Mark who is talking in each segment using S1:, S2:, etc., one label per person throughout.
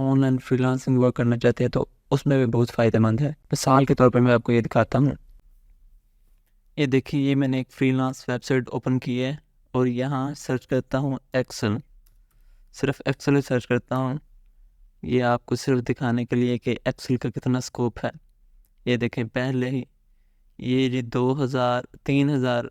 S1: Online freelancing work करना चाहते हैं तो उसमें भी बहुत फ़ायदेमंद है। मिसाल के तौर पे मैं आपको ये दिखाता हूँ। ये देखिए, ये मैंने एक फ्रीलांस वेबसाइट ओपन की है और यहाँ सर्च करता हूँ एक्सेल। सिर्फ एक्सेल ही सर्च करता हूँ। ये आपको सिर्फ दिखाने के लिए कि एक्सेल का कितना स्कोप है। ये देखें, पहले ही ये 2000-3000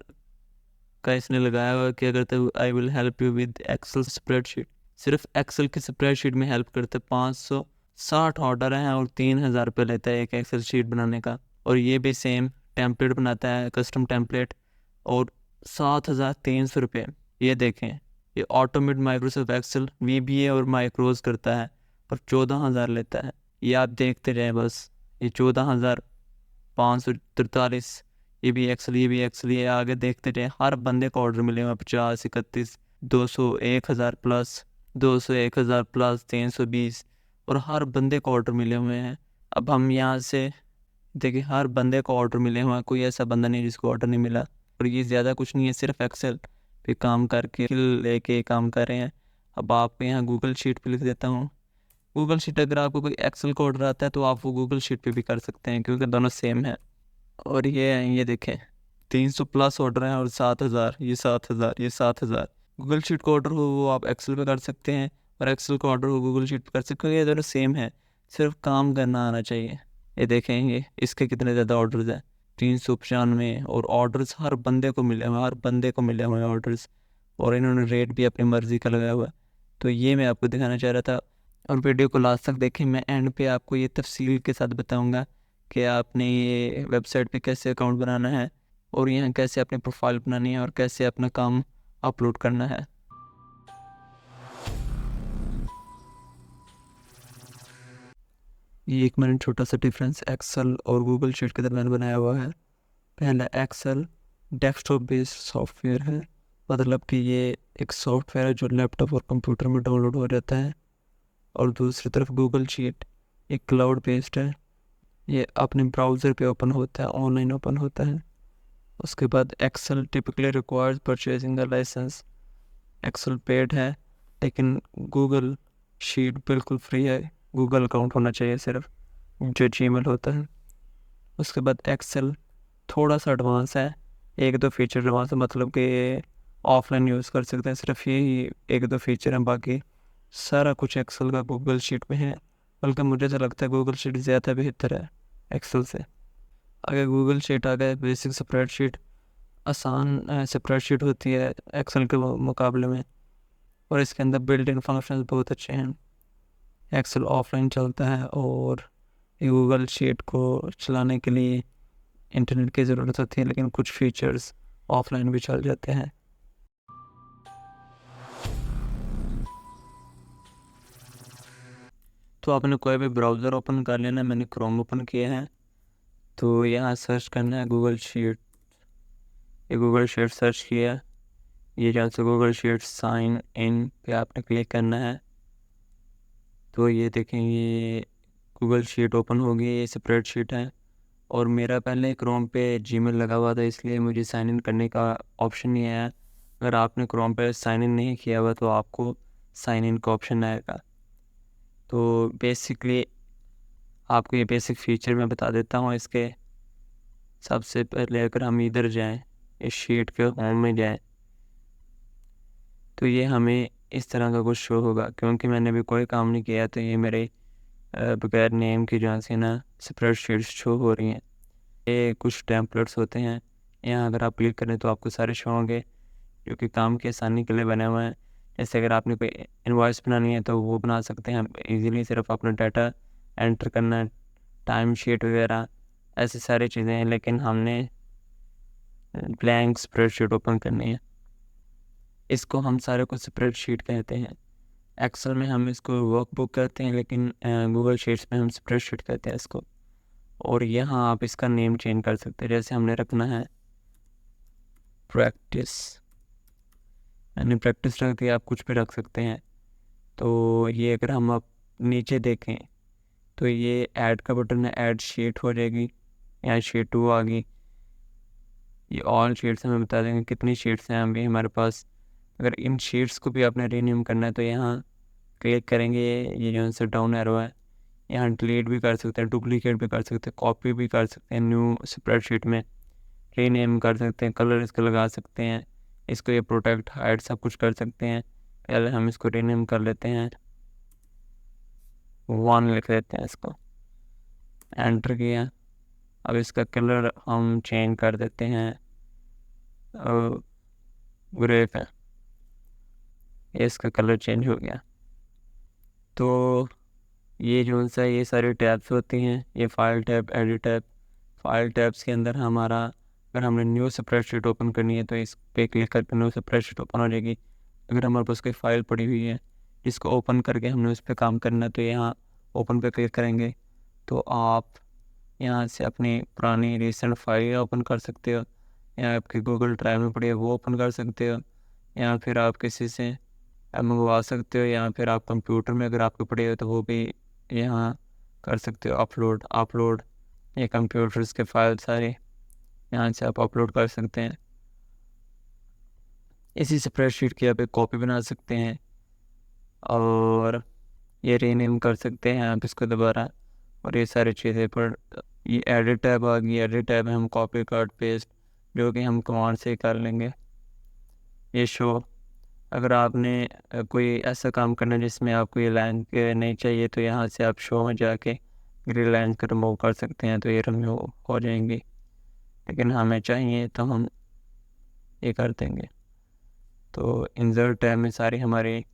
S1: का इसने लगाया हुआ है कि अगर तो I will help you with Excel spreadsheet. सिर्फ एक्सेल की स्प्रेडशीट में हेल्प करते 560 ऑर्डर हैं और 3000 रुपये लेता है एक एक्सेल शीट बनाने का। और ये भी सेम टेम्पलेट बनाता है, कस्टम टेम्पलेट, और 7300 रुपये। ये देखें, ये ऑटोमेट माइक्रोसॉफ्ट एक्सेल VBA और माइक्रोज करता है और 14000 लेता है। ये आप देखते रहें बस। ये 14543, ये भी एक्सेल, ये भी एक्सेल, ये आगे देखते रहे। हर बंदे को ऑर्डर मिले हुए 50, 31, 200, 1000 प्लस, 200, 1000 प्लस, 320, और हर बंदे को ऑर्डर मिले हुए हैं। अब हम यहाँ से देखिए, हर बंदे को ऑर्डर मिले हुए हैं, कोई ऐसा बंदा नहीं जिसको ऑर्डर नहीं मिला। और ये ज़्यादा कुछ नहीं है, सिर्फ एक्सेल पे काम करके लेके काम कर रहे हैं। अब आपको यहाँ गूगल शीट पे लिख देता हूँ। गूगल शीट, अगर आपको कोई एक्सेल का ऑर्डर आता है तो आप वो गूगल शीट पे भी कर सकते हैं क्योंकि दोनों सेम है। और ये देखें, 300 प्लस ऑर्डर हैं और 7000, ये 7000, ये 7000। गूगल शीट का ऑर्डर हो वो आप एक्सेल पे कर सकते हैं और एक्सेल का ऑर्डर हो गूगल शीट पे कर सकते हैं। ये दोनों सेम है, सिर्फ काम करना आना चाहिए। ये देखेंगे इसके कितने ज़्यादा ऑर्डर्स हैं, 395, और ऑर्डर्स हर बंदे को मिले हुए हैं, हर बंदे को मिले हुए हैं ऑर्डर्स। और इन्होंने रेट भी अपनी मर्ज़ी का लगाया हुआ है। तो ये मैं आपको दिखाना चाह रहा था। और वीडियो को लास्ट तक देखें, मैं एंड पे आपको ये तफसील के साथ बताऊंगा कि आपने ये वेबसाइट पे कैसे अकाउंट बनाना है और यहाँ कैसे अपनी प्रोफाइल बनानी है और कैसे अपना काम अपलोड करना है। ये एक मैंने छोटा सा डिफरेंस एक्सेल और गूगल शीट के दरमियान बनाया हुआ है। पहला, एक्सेल डेस्कटॉप बेस्ड सॉफ्टवेयर है, मतलब कि ये एक सॉफ्टवेयर है जो लैपटॉप और कंप्यूटर में डाउनलोड हो जाता है। और दूसरी तरफ गूगल शीट एक क्लाउड बेस्ड है, ये अपने ब्राउज़र पे ओपन होता है, ऑनलाइन ओपन होता है। उसके बाद Excel typically requires purchasing the license. Excel paid है लेकिन गूगल शीट बिल्कुल फ्री है, गूगल अकाउंट होना चाहिए सिर्फ, जो जीमेल होता है। उसके बाद एक्सेल थोड़ा सा एडवांस है, एक दो फीचर एडवांस है, मतलब कि ऑफलाइन यूज़ कर सकते हैं, सिर्फ यही एक दो फीचर हैं, बाकी सारा कुछ एक्सेल का गूगल शीट में है। बल्कि मुझे तो लगता है गूगल शीट ज़्यादा बेहतर है एक्सेल से। अगर गूगल शीट आ गया, बेसिक स्प्रेडशीट, आसान स्प्रेडशीट होती है एक्सेल के मुकाबले में, और इसके अंदर बिल्ट इन फंक्शंस बहुत अच्छे हैं। एक्सेल ऑफलाइन चलता है और गूगल शीट को चलाने के लिए इंटरनेट की ज़रूरत होती है, लेकिन कुछ फीचर्स ऑफलाइन भी चल जाते हैं। तो आपने कोई भी ब्राउज़र ओपन कर लेना है, मैंने क्रोम ओपन किया है। तो यहाँ सर्च करना है गूगल शीट। ये गूगल शीट सर्च किया, ये जहाँ से गूगल शीट साइन इन पे आपने क्लिक करना है। तो ये देखें, ये गूगल शीट ओपन हो गई, ये स्प्रेडशीट है। और मेरा पहले क्रोम पे जीमेल लगा हुआ था, इसलिए मुझे साइन इन करने का ऑप्शन नहीं आया। अगर आपने क्रोम पे साइन इन नहीं किया हुआ तो आपको साइन इन का ऑप्शन आएगा। तो बेसिकली आपको ये बेसिक फ़ीचर मैं बता देता हूँ इसके। सबसे पहले अगर हम इधर जाएं, इस शीट के होम में जाएं, तो ये हमें इस तरह का कुछ शो होगा। क्योंकि मैंने अभी कोई काम नहीं किया तो ये मेरे बगैर नेम की जहाँ से ना स्प्रेडशीट्स शो हो रही हैं। ये कुछ टेम्पलेट्स होते हैं, यहाँ अगर आप क्लिक करें तो आपको सारे शो होंगे जो कि काम की आसानी के लिए बने हुए हैं। जैसे अगर आपने कोई इनवॉइस बनानी है तो वो बना सकते हैं इजीली, सिर्फ अपना डाटा एंटर करना है, टाइम शीट वगैरह, ऐसी सारी चीज़ें हैं। लेकिन हमने ब्लैंक स्प्रेडशीट ओपन करनी है, इसको हम सारे को स्प्रेडशीट कहते हैं। एक्सेल में हम इसको वर्कबुक कहते हैं, लेकिन गूगल शीट्स में हम स्प्रेडशीट कहते हैं इसको। और यहाँ आप इसका नेम चेंज कर सकते हैं, जैसे हमने रखना है प्रैक्टिस, मैंने प्रैक्टिस रख दिया, आप कुछ भी रख सकते हैं। तो ये अगर हम अब नीचे देखें तो ये ऐड का बटन है, ऐड शीट हो जाएगी, यहाँ शीट 2 आ गई। ये ऑल शीट्स हमें बता देंगे कितनी शीट्स हैं अभी हमारे पास। अगर इन शीट्स को भी आपने रीनेम करना है तो यहाँ क्लिक करेंगे ये जो है डाउन एरो है, यहाँ डिलीट भी कर सकते हैं, डुप्लीकेट भी कर सकते हैं, कॉपी भी कर सकते हैं, न्यू स्प्रेडशीट में रीनेम कर सकते हैं, कलर इसका लगा सकते हैं, इसको ये प्रोटेक्ट हाइड सब कुछ कर सकते हैं। पहले हम इसको रीनेम कर लेते हैं, 1 लिख लेते हैं, इसको एंटर किया। अब इसका कलर हम चेंज कर देते हैं ग्रे पे, इसका कलर चेंज हो गया। तो ये जो सा ये सारी टैब्स होती हैं, ये file tab, edit tab. File tabs के अंदर हमारा अगर हमने न्यू स्प्रेडशीट ओपन करनी है तो इस पे क्लिक करके न्यू स्प्रेडशीट ओपन हो जाएगी। अगर हमारे पास कोई फाइल पड़ी हुई है जिसको ओपन करके हमने उस पर काम करना है तो यहाँ ओपन पे क्लिक करेंगे तो आप यहाँ से अपनी पुरानी रिसेंट फाइल ओपन कर सकते हो, या आपके गूगल ड्राइव में पड़ी है वो ओपन कर सकते हो, या फिर आप किसी से मंगवा सकते हो, या फिर आप कंप्यूटर में अगर आपको पड़ी हो तो वो भी यहाँ कर सकते हो अपलोड। ये कंप्यूटर्स के फाइल सारे यहाँ से आप अपलोड कर सकते हैं। इसी स्प्रेडशीट की आप एक कॉपी बना सकते हैं और ये रीनेम कर सकते हैं आप इसको दोबारा, और ये सारी चीज़ें। पर ये एडिट टैब आ गई, एडिट टैब में हम कॉपी कट पेस्ट जो कि हम कमांड से कर लेंगे। ये शो, अगर आपने कोई ऐसा काम करना है जिसमें आपको ये लाइन नहीं चाहिए तो यहाँ से आप शो में जाके ग्रे लाइन को रिमूव कर सकते हैं, तो ये रिमूव हो जाएंगी। लेकिन हमें चाहिए तो हम ये कर देंगे। तो इंसर्ट टैब में सारी हमारी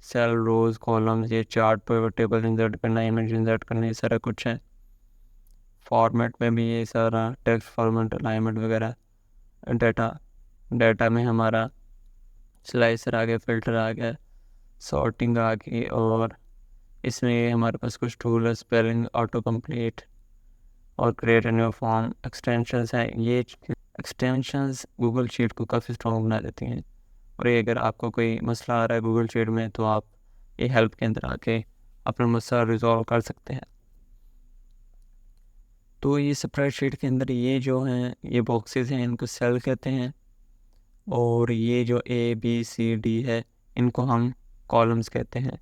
S1: सेल, रोज, कॉलम्स, ये चार्ट पर टेबल इंसर्ट करना, इमेज इंसर्ट करना, ये सारा कुछ है। फॉर्मेट में भी ये सारा टेक्स्ट फॉर्मेट, अलाइनमेंट वगैरह। डाटा में हमारा स्लाइसर आ गया, फिल्टर आ गया, सॉर्टिंग आ गई, और इसमें हमारे पास कुछ टूल है, स्पेलिंग, ऑटो कंप्लीट और क्रिएट न्यू फॉर्म। एक्सटेंशंस हैं, ये एक्सटेंशंस गूगल शीट को काफ़ी स्ट्रॉन्ग बना देती हैं। और ये अगर आपको कोई मसला आ रहा है गूगल शीट में तो आप ये हेल्प के अंदर आके अपना मसला रिजॉल्व कर सकते हैं। तो ये स्प्रेडशीट के अंदर ये जो हैं ये बॉक्सेस हैं, इनको सेल कहते हैं, और ये जो ABCD है इनको हम कॉलम्स कहते हैं।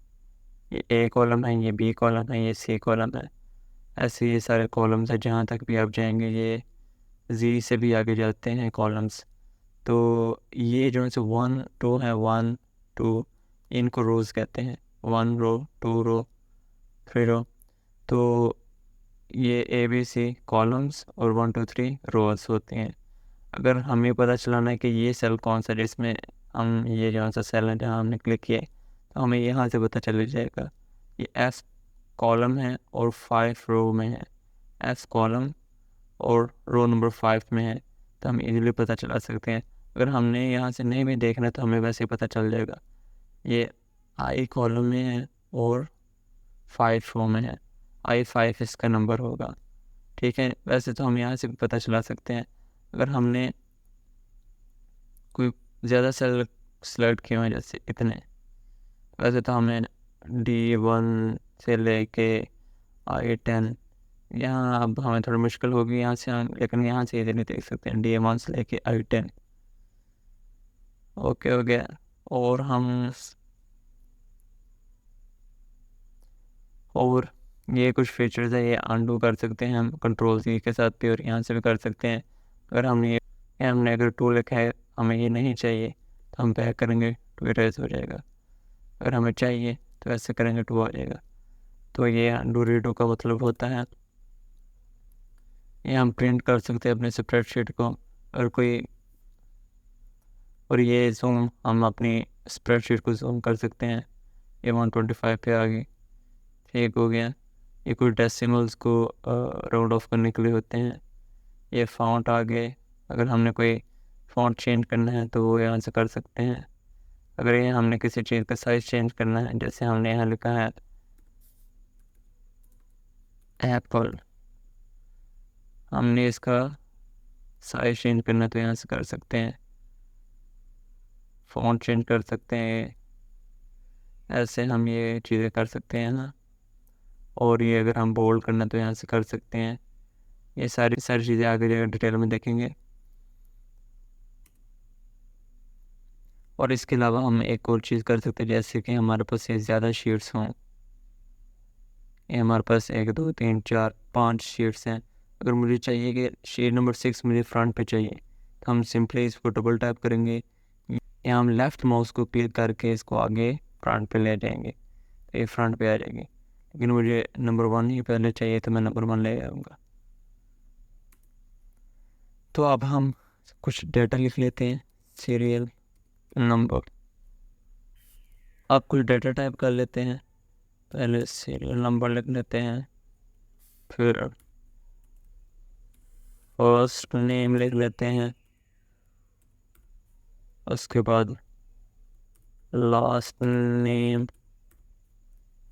S1: ये A कॉलम है, ये B कॉलम है, ये C कॉलम है। ऐसे ये सारे कॉलम्स हैं, जहाँ तक भी आप जाएंगे ये Z से भी आगे जाते हैं कॉलम्स। तो ये जो है 1 2 है, 1 2, इनको रोज़ कहते हैं, 1 रो, 2 रो, 3 रो। तो ये ABC कॉलम्स और 1 2 3 रोज होते हैं। अगर हमें पता चलाना है कि ये सेल कौन सा, जिसमें हम ये जो सा सेल है जहाँ हमने क्लिक किया तो हमें यहाँ से पता चल जाएगा ये F कॉलम है और 5 रो में है, F कॉलम और रो नंबर 5 में है, तो हम इजीली पता चला सकते हैं। अगर हमने यहाँ से नहीं भी देखना तो हमें वैसे ही पता चल जाएगा ये I कॉलम में है और 5 रो में है, I5 इसका नंबर होगा। ठीक है, वैसे तो हम यहाँ से पता चला सकते हैं। अगर हमने कोई ज़्यादा सेल सेलेक्ट किए हैं जैसे इतने, वैसे तो हमें D1 से लेके I10, यहाँ अब हमें थोड़ी मुश्किल होगी यहाँ से, लेकिन यहाँ से इधर नहीं देख सकते हैं, D1 से लेके I10। ओके हो गया। और ये कुछ फीचर्स है, ये अनडू कर सकते हैं हम Ctrl+C के साथ भी, और यहाँ से भी कर सकते हैं। अगर हमने अगर 2 लिखा है, हमें ये नहीं चाहिए तो हम बैक करेंगे तो इरेज हो जाएगा। अगर हमें चाहिए तो ऐसे करेंगे 2 आ जाएगा। तो ये अनडू रीडो का मतलब होता है। ये हम प्रिंट कर सकते हैं अपने स्प्रेडशीट को, और ये जूम, हम अपनी स्प्रेडशीट को जूम कर सकते हैं। ये 125 पे आ गई, ठीक हो गया। ये कुछ डेसिमल्स को राउंड ऑफ करने के लिए होते हैं। ये फ़ॉन्ट आ गए, अगर हमने कोई फ़ॉन्ट चेंज करना है तो वो यहाँ से कर सकते हैं। अगर ये हमने किसी चीज़ का साइज़ चेंज करना है, जैसे हमने यहाँ लिखा है एप्पल, हमने इसका साइज़ चेंज करना है तो यहाँ से कर सकते हैं। फ़ॉन्ट चेंज कर सकते हैं, ऐसे हम ये चीज़ें कर सकते हैं ना। और ये अगर हम बोल्ड करना तो यहाँ से कर सकते हैं। ये सारी चीज़ें आगे जाकर डिटेल में देखेंगे। और इसके अलावा हम एक और चीज़ कर सकते हैं, जैसे कि हमारे पास ये ज़्यादा शीट्स हों, ये हमारे पास 1 2 3 4 5 शीट्स हैं। अगर मुझे चाहिए कि शीट नंबर 6 मुझे फ्रंट पे चाहिए, तो हम सिंपली इसको डबल टैप करेंगे, या हम लेफ़्ट माउस को क्लिक करके इसको आगे फ्रंट पे ले जाएंगे, तो ये फ्रंट पे आ जाएगी। लेकिन मुझे नंबर 1 ही पहले चाहिए, तो मैं नंबर 1 ले आऊँगा। तो अब हम कुछ डेटा लिख लेते हैं, सीरियल नंबर। अब कुछ डेटा टाइप कर लेते हैं। पहले सीरियल नंबर लिख लेते हैं, फिर फर्स्ट नेम लिख लेते हैं, उसके बाद लास्ट नेम,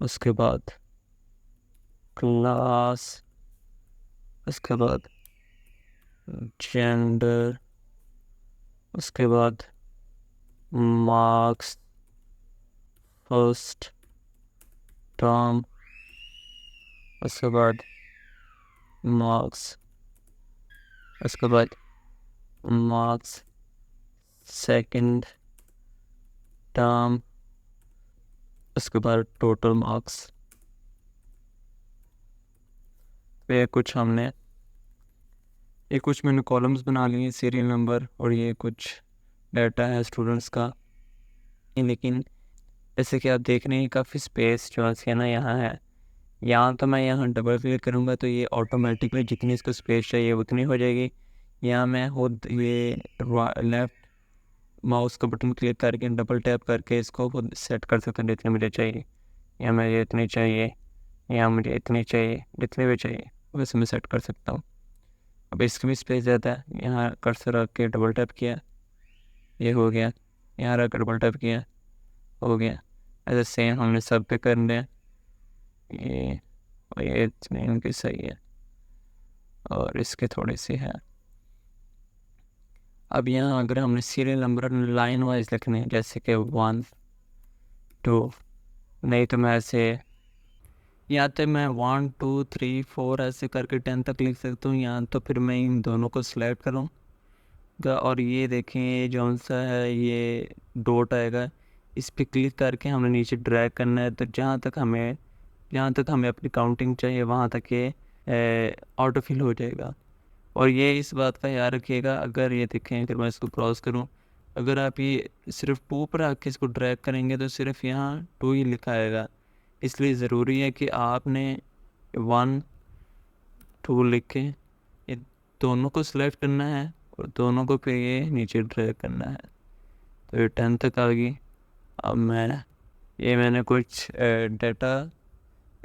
S1: उसके बाद क्लास, उसके बाद जेंडर, उसके बाद मार्क्स, फर्स्ट टर्म, उसके बाद मार्क्स, उसके बाद मार्क्स सेकंड टर्म, उसके बाद टोटल मार्क्स। ये कुछ मैंने कॉलम्स बना लिए सीरियल नंबर, और ये कुछ डाटा है स्टूडेंट्स का। लेकिन जैसे कि आप देख रहे हैं काफ़ी स्पेस जो है ना यहाँ है, यहाँ तो मैं यहाँ डबल क्लिक करूँगा तो ये ऑटोमेटिकली जितनी इसको स्पेस चाहिए उतनी हो जाएगी। यहाँ मैं खुद ये लेफ़्ट माउस का बटन क्लिक करके डबल टैप करके इसको खुद सेट कर सकता हूँ जितने मुझे चाहिए। या मुझे इतनी चाहिए, या मुझे इतनी चाहिए, जितने भी चाहिए वैसे मैं सेट कर सकता हूँ। अब इसकी भी स्पेस ज़्यादा है, यहाँ कर्सर रख के डबल टैप किया, ये हो गया, यहाँ रख डबल टैप किया, हो गया। ऐसे सेम हमने सब पे करना है। ये इनकी सही है और इसके थोड़ी सी है। अब यहाँ अगर हमने सीरियल नंबर लाइन वाइज लिखने हैं, जैसे कि 1 2, नहीं तो मैं ऐसे या तो मैं 1 2 3 4 ऐसे करके 10 तक लिख सकता हूँ, या तो फिर मैं इन दोनों को सिलेक्ट करूँगा और ये देखें ये जौन सा है ये डॉट आएगा, इस पर क्लिक करके हमें नीचे ड्रैग करना है। तो जहाँ तक हमें अपनी काउंटिंग चाहिए वहाँ तक ये ऑटो फिल हो जाएगा। और ये इस बात का याद रखिएगा, अगर ये देखें अगर मैं इसको क्रॉस करूं, अगर आप ये सिर्फ 2 पर आके इसको ड्रैग करेंगे तो सिर्फ यहाँ 2 ही लिखा आएगा। इसलिए ज़रूरी है कि आपने 1 2 लिख के ये दोनों को सिलेक्ट करना है और दोनों को फिर ये नीचे ड्रैग करना है। तो ये 10 तक आ गई। अब मैंने कुछ डाटा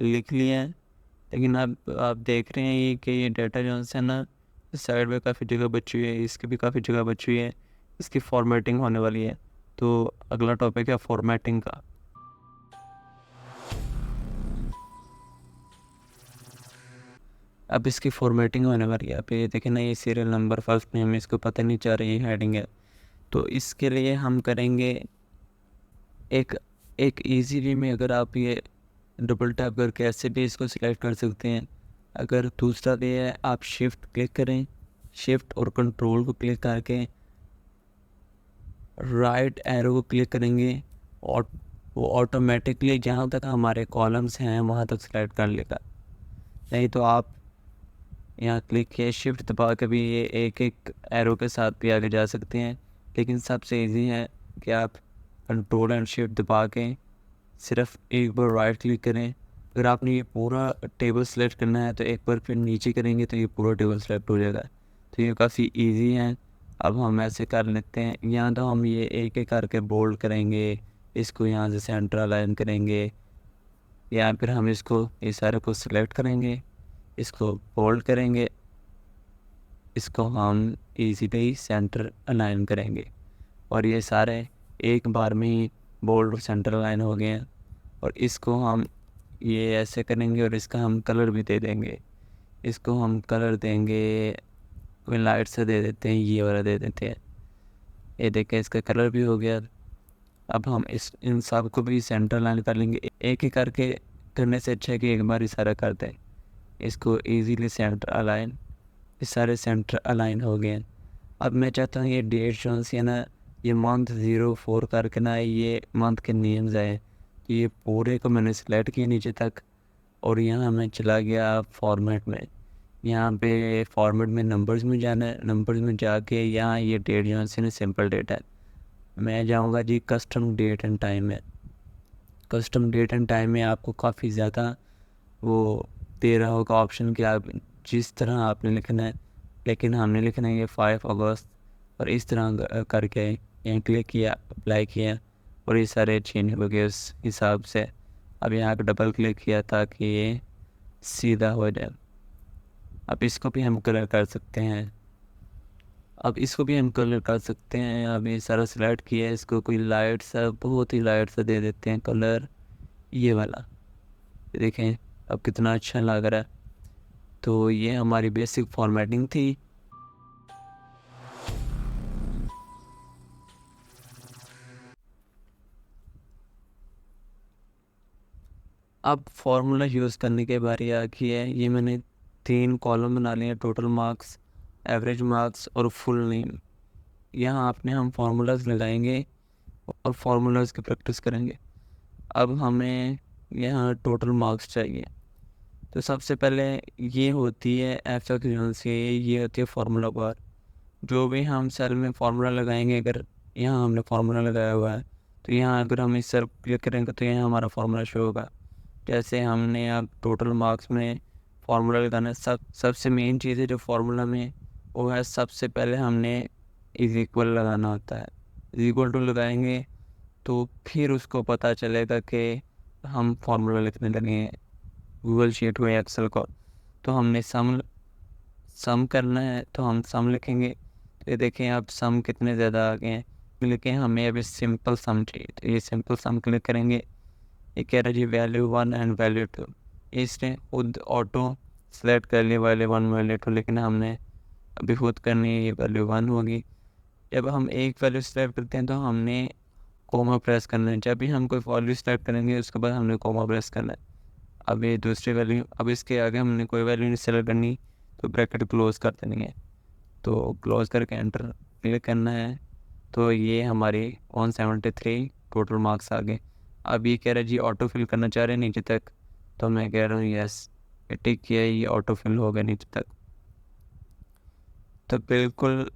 S1: लिख लिया है, लेकिन आप देख रहे हैं कि ये डाटा जो है ना साइड में काफ़ी जगह बची हुई है, इसकी भी काफ़ी जगह बची हुई है, इसकी फॉर्मेटिंग होने वाली है। तो अगला टॉपिक है फॉर्मेटिंग का। अब इसकी फॉर्मेटिंग होने वाली है। अब ये देखें ना, ये सीरियल नंबर फर्स्ट नेम इसको पता नहीं चल रही है हेडिंग है। तो इसके लिए हम करेंगे एक ईजी वे में, अगर आप ये डबल टैप करके ऐसे भी इसको सिलेक्ट कर सकते हैं। अगर दूसरा वे है, आप शिफ्ट क्लिक करें, शिफ्ट और कंट्रोल को क्लिक करके राइट एरो को क्लिक करेंगे और वो ऑटोमेटिकली जहाँ तक हमारे कॉलम्स हैं वहाँ तक सिलेक्ट कर लेगा। नहीं तो आप यहाँ क्लिक किए शिफ्ट दबा के भी ये एक एक एरो के साथ भी आगे जा सकते हैं, लेकिन सबसे इजी है कि आप कंट्रोल एंड शिफ्ट दबा के सिर्फ एक बार राइट क्लिक करें। अगर आपने ये पूरा टेबल सेलेक्ट करना है तो एक बार फिर नीचे करेंगे तो ये पूरा टेबल सेलेक्ट हो जाएगा। तो ये काफ़ी इजी है। अब हम ऐसे कर लेते हैं, यहाँ तो हम ये एक एक करके बोल्ड करेंगे, इसको यहाँ से सेंटर अलाइन करेंगे, या फिर हम इसको ये सारे को सिलेक्ट करेंगे, इसको बोल्ड करेंगे, इसको हम इजीली सेंटर अलाइन करेंगे और ये सारे एक बार में ही बोल्ड और सेंटर अलाइन हो गए हैं। और इसको हम ये ऐसे करेंगे और इसका हम कलर भी दे देंगे। इसको हम कलर देंगे, कोई लाइट से दे देते हैं, ये वाला दे देते हैं। ये देखें इसका कलर भी हो गया। अब हम इन सब को भी सेंटर अलाइन कर लेंगे। एक ही करके करने से अच्छा है कि एक बार ही सारा कर दें। इसको इजीली सेंटर अलाइन, ये सारे सेंटर अलाइन हो गए हैं। अब मैं चाहता हूँ ये डेट जो है ना ये मंथ 04 करके ना ये मंथ के नेम्स है, ये पूरे को मैंने सेलेक्ट किया नीचे तक और यहाँ मैं चला गया फॉर्मेट में। यहाँ पे फॉर्मेट में नंबर्स में जाना है, नंबर्स में जाके यहाँ ये डेट यहाँ से सिंपल डेट है, मैं जाऊँगा जी कस्टम डेट एंड टाइम में। कस्टम डेट एंड टाइम में आपको काफ़ी ज़्यादा वो दे रहा होगा ऑप्शन कि आप जिस तरह आपने लिखना है, लेकिन हमने लिखना है ये 5 अगस्त और इस तरह करके यहाँ क्लिक किया, अप्लाई किया और ये सारे चेंज हो गए उस हिसाब से। अब यहाँ पे डबल क्लिक किया ताकि ये सीधा हो जाए। अब इसको भी हम कलर कर सकते हैं, अब ये सारा सिलेक्ट किया है, इसको कोई लाइट सा, बहुत ही लाइट सा दे देते हैं कलर, ये वाला देखें अब कितना अच्छा लग रहा है। तो ये हमारी बेसिक फॉर्मेटिंग थी। अब फार्मूला यूज़ करने के बारी आ गई है। ये मैंने 3 कॉलम बना लिए हैं, टोटल मार्क्स, एवरेज मार्क्स और फुल नेम। यहाँ आपने हम फार्मूलाज लगाएंगे और फार्मूलाज की प्रैक्टिस करेंगे। अब हमें यहाँ टोटल मार्क्स चाहिए, तो सबसे पहले ये होती है एफ से, ये होती है फार्मूला बार। जो भी हम सेल में फार्मूला लगाएंगे, अगर यहाँ हमने फार्मूला लगाया हुआ है तो यहाँ अगर हम इस सेल क्लिक करेंगे तो यहाँ हमारा फार्मूला शो होगा। जैसे हमने अब टोटल मार्क्स में फार्मूला लगाना है, सबसे मेन चीज़ है जो फार्मूला में वो है, सबसे पहले हमने इज इक्वल लगाना होता है। इज इक्वल टू लगाएंगे तो फिर उसको पता चलेगा कि हम फार्मूला लिखने लगे हैं गूगल शीट हो या एक्सेल को। तो हमने सम करना है तो हम सम लिखेंगे, तो ये देखें अब सम कितने ज़्यादा आ गए हैं, लेकिन हमें अभी सिंपल सम चाहिए, तो ये सिंपल सम क्लिक करेंगे। ये कह रहा है जी वैल्यू 1 एंड वैल्यू 2, इसने खुद ऑटो सेलेक्ट कर लिया वैल्यू 1 वैल्यू 2, लेकिन हमने अभी खुद करनी है, ये वैल्यू 1 होगी। जब हम एक वैल्यू सेलेक्ट करते हैं तो हमने कोमा प्रेस करना है, जब भी हम कोई वैल्यू सेलेक्ट करेंगे उसके बाद हमने कोमा प्रेस करना है। अब ये दूसरी वैल्यू, अब इसके आगे हमने कोई वैल्यू नहीं सेलेक्ट करनी तो ब्रैकेट क्लोज कर देनी है, तो क्लोज करके एंटर क्लिक करना है। तो ये हमारी 173 टोटल मार्क्स आ गए। अब ये कह रहा है जी ऑटो फिल करना चाह रहे हैं नीचे तक, तो मैं कह रहा हूँ यस, टिक किया, ये ऑटो फिल हो गया नीचे तक। तो बिल्कुल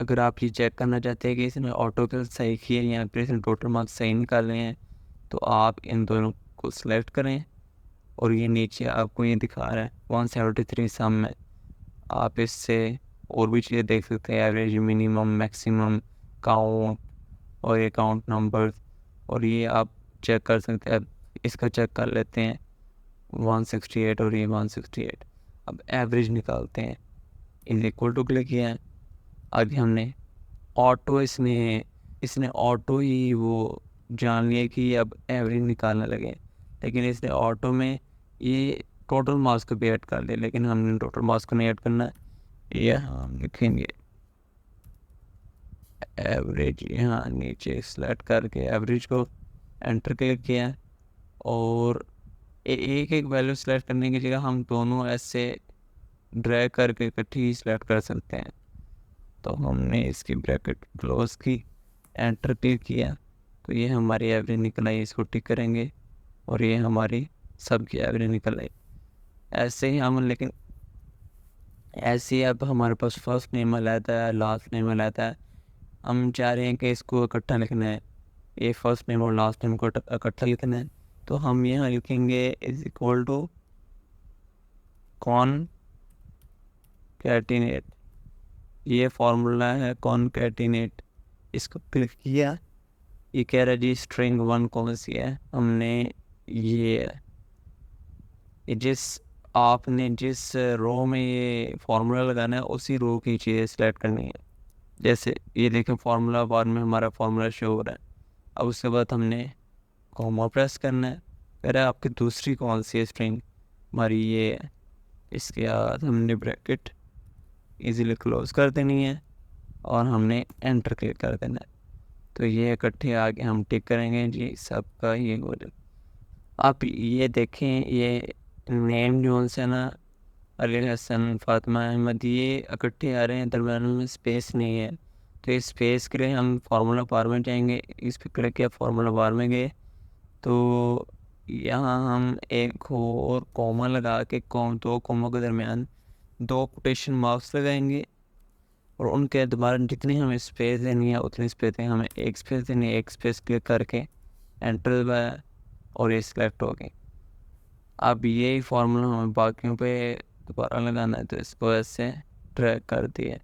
S1: अगर आप ये चेक करना चाहते हैं कि इसने ऑटो फिल सही किया या फिर इसने टोटल मार्क्स सही निकाले हैं, तो आप इन दोनों को सिलेक्ट करें और ये नीचे आपको ये दिखा रहा है 173 सम में। आप इससे और भी चीज़ें देख सकते हैं, एवरेज, मिनिमम, मैक्सिमम, काउंट और ये काउंट नंबर, और ये आप चेक कर सकते हैं। इसका चेक कर लेते हैं 168 और ये 168। अब एवरेज निकालते हैं, इज इक्वल टू क्लिक किया है। अभी हमने ऑटो इसने ऑटो ही वो जान लिया कि अब एवरेज निकालने लगे, लेकिन इसने ऑटो में ये टोटल मार्क्स को भी ऐड कर लिया, लेकिन हमने टोटल मार्क्स को नहीं ऐड करना है। यहाँ हम लिखेंगे एवरेज, यहाँ नीचे सेलेक्ट करके एवरेज को एंटर क्लिक किया और एक एक वैल्यू सेलेक्ट करने की जगह हम दोनों ऐसे ड्रैग करके इकट्ठी ही सेलेक्ट कर सकते हैं। तो हमने इसकी ब्रैकेट क्लोज की, एंटर क्लिक किया, तो ये हमारी एवरेज निकल आई, इसको टिक करेंगे और ये हमारी सबकी एवरेज निकल आई। ऐसे ही हम, लेकिन ऐसे ही अब हमारे पास फर्स्ट नेम रहता है, लास्ट नेम रहता है, हम चाह रहे हैं कि इसको इकट्ठा लिखना है, ये फर्स्ट नेम और लास्ट नेम को इकट्ठा लिखना है। तो हम यहाँ लिखेंगे इज इक्वल टू कॉनकैटिनेट, ये फार्मूला है कॉनकैटिनेट। इसको क्लिक किया, ये कह रहा है जी स्ट्रिंग 1 कौन सी है, हमने ये आपने जिस रो में ये फार्मूला लगाना है उसी रो की चीज़ें सेलेक्ट करनी है। जैसे ये देखें फार्मूला बार में हमारा फार्मूला शो हो रहा है। अब उसके बाद हमने कॉमा प्रेस करना है, कह रहा है आपकी दूसरी कौन सी है स्ट्रिंग, हमारी ये है। इसके बाद हमने ब्रैकेट इजीली क्लोज कर देनी है और हमने एंटर क्लिक कर देना है। तो ये इकट्ठे आगे हम टिक करेंगे जी सबका ये हो जाए। आप ये देखें, ये नेम जो है ना, अली हसन, फातिमा अहमद, ये इकट्ठे आ रहे हैं, दरमियान में स्पेस नहीं है। तो इस स्पेस के लिए हम फार्मूला बार में जाएंगे, इस पर क्लिक किया, फार्मूला बार में गए तो यहाँ हम एक और कॉमा लगा के दो कॉमा के दरमियान 2 कोटेशन मार्क्स लगाएंगे और उनके दोबारा जितनी हमें स्पेस देनी है उतनी स्पेस देनी, हमें एक स्पेस देनी है, एक स्पेस क्लिक करके एंटर दबाया और ये सिलेक्ट हो गई। अब यही फार्मूला हमें बाकियों पे दोबारा लगाना है, तो इसको ऐसे ड्रैग कर दिए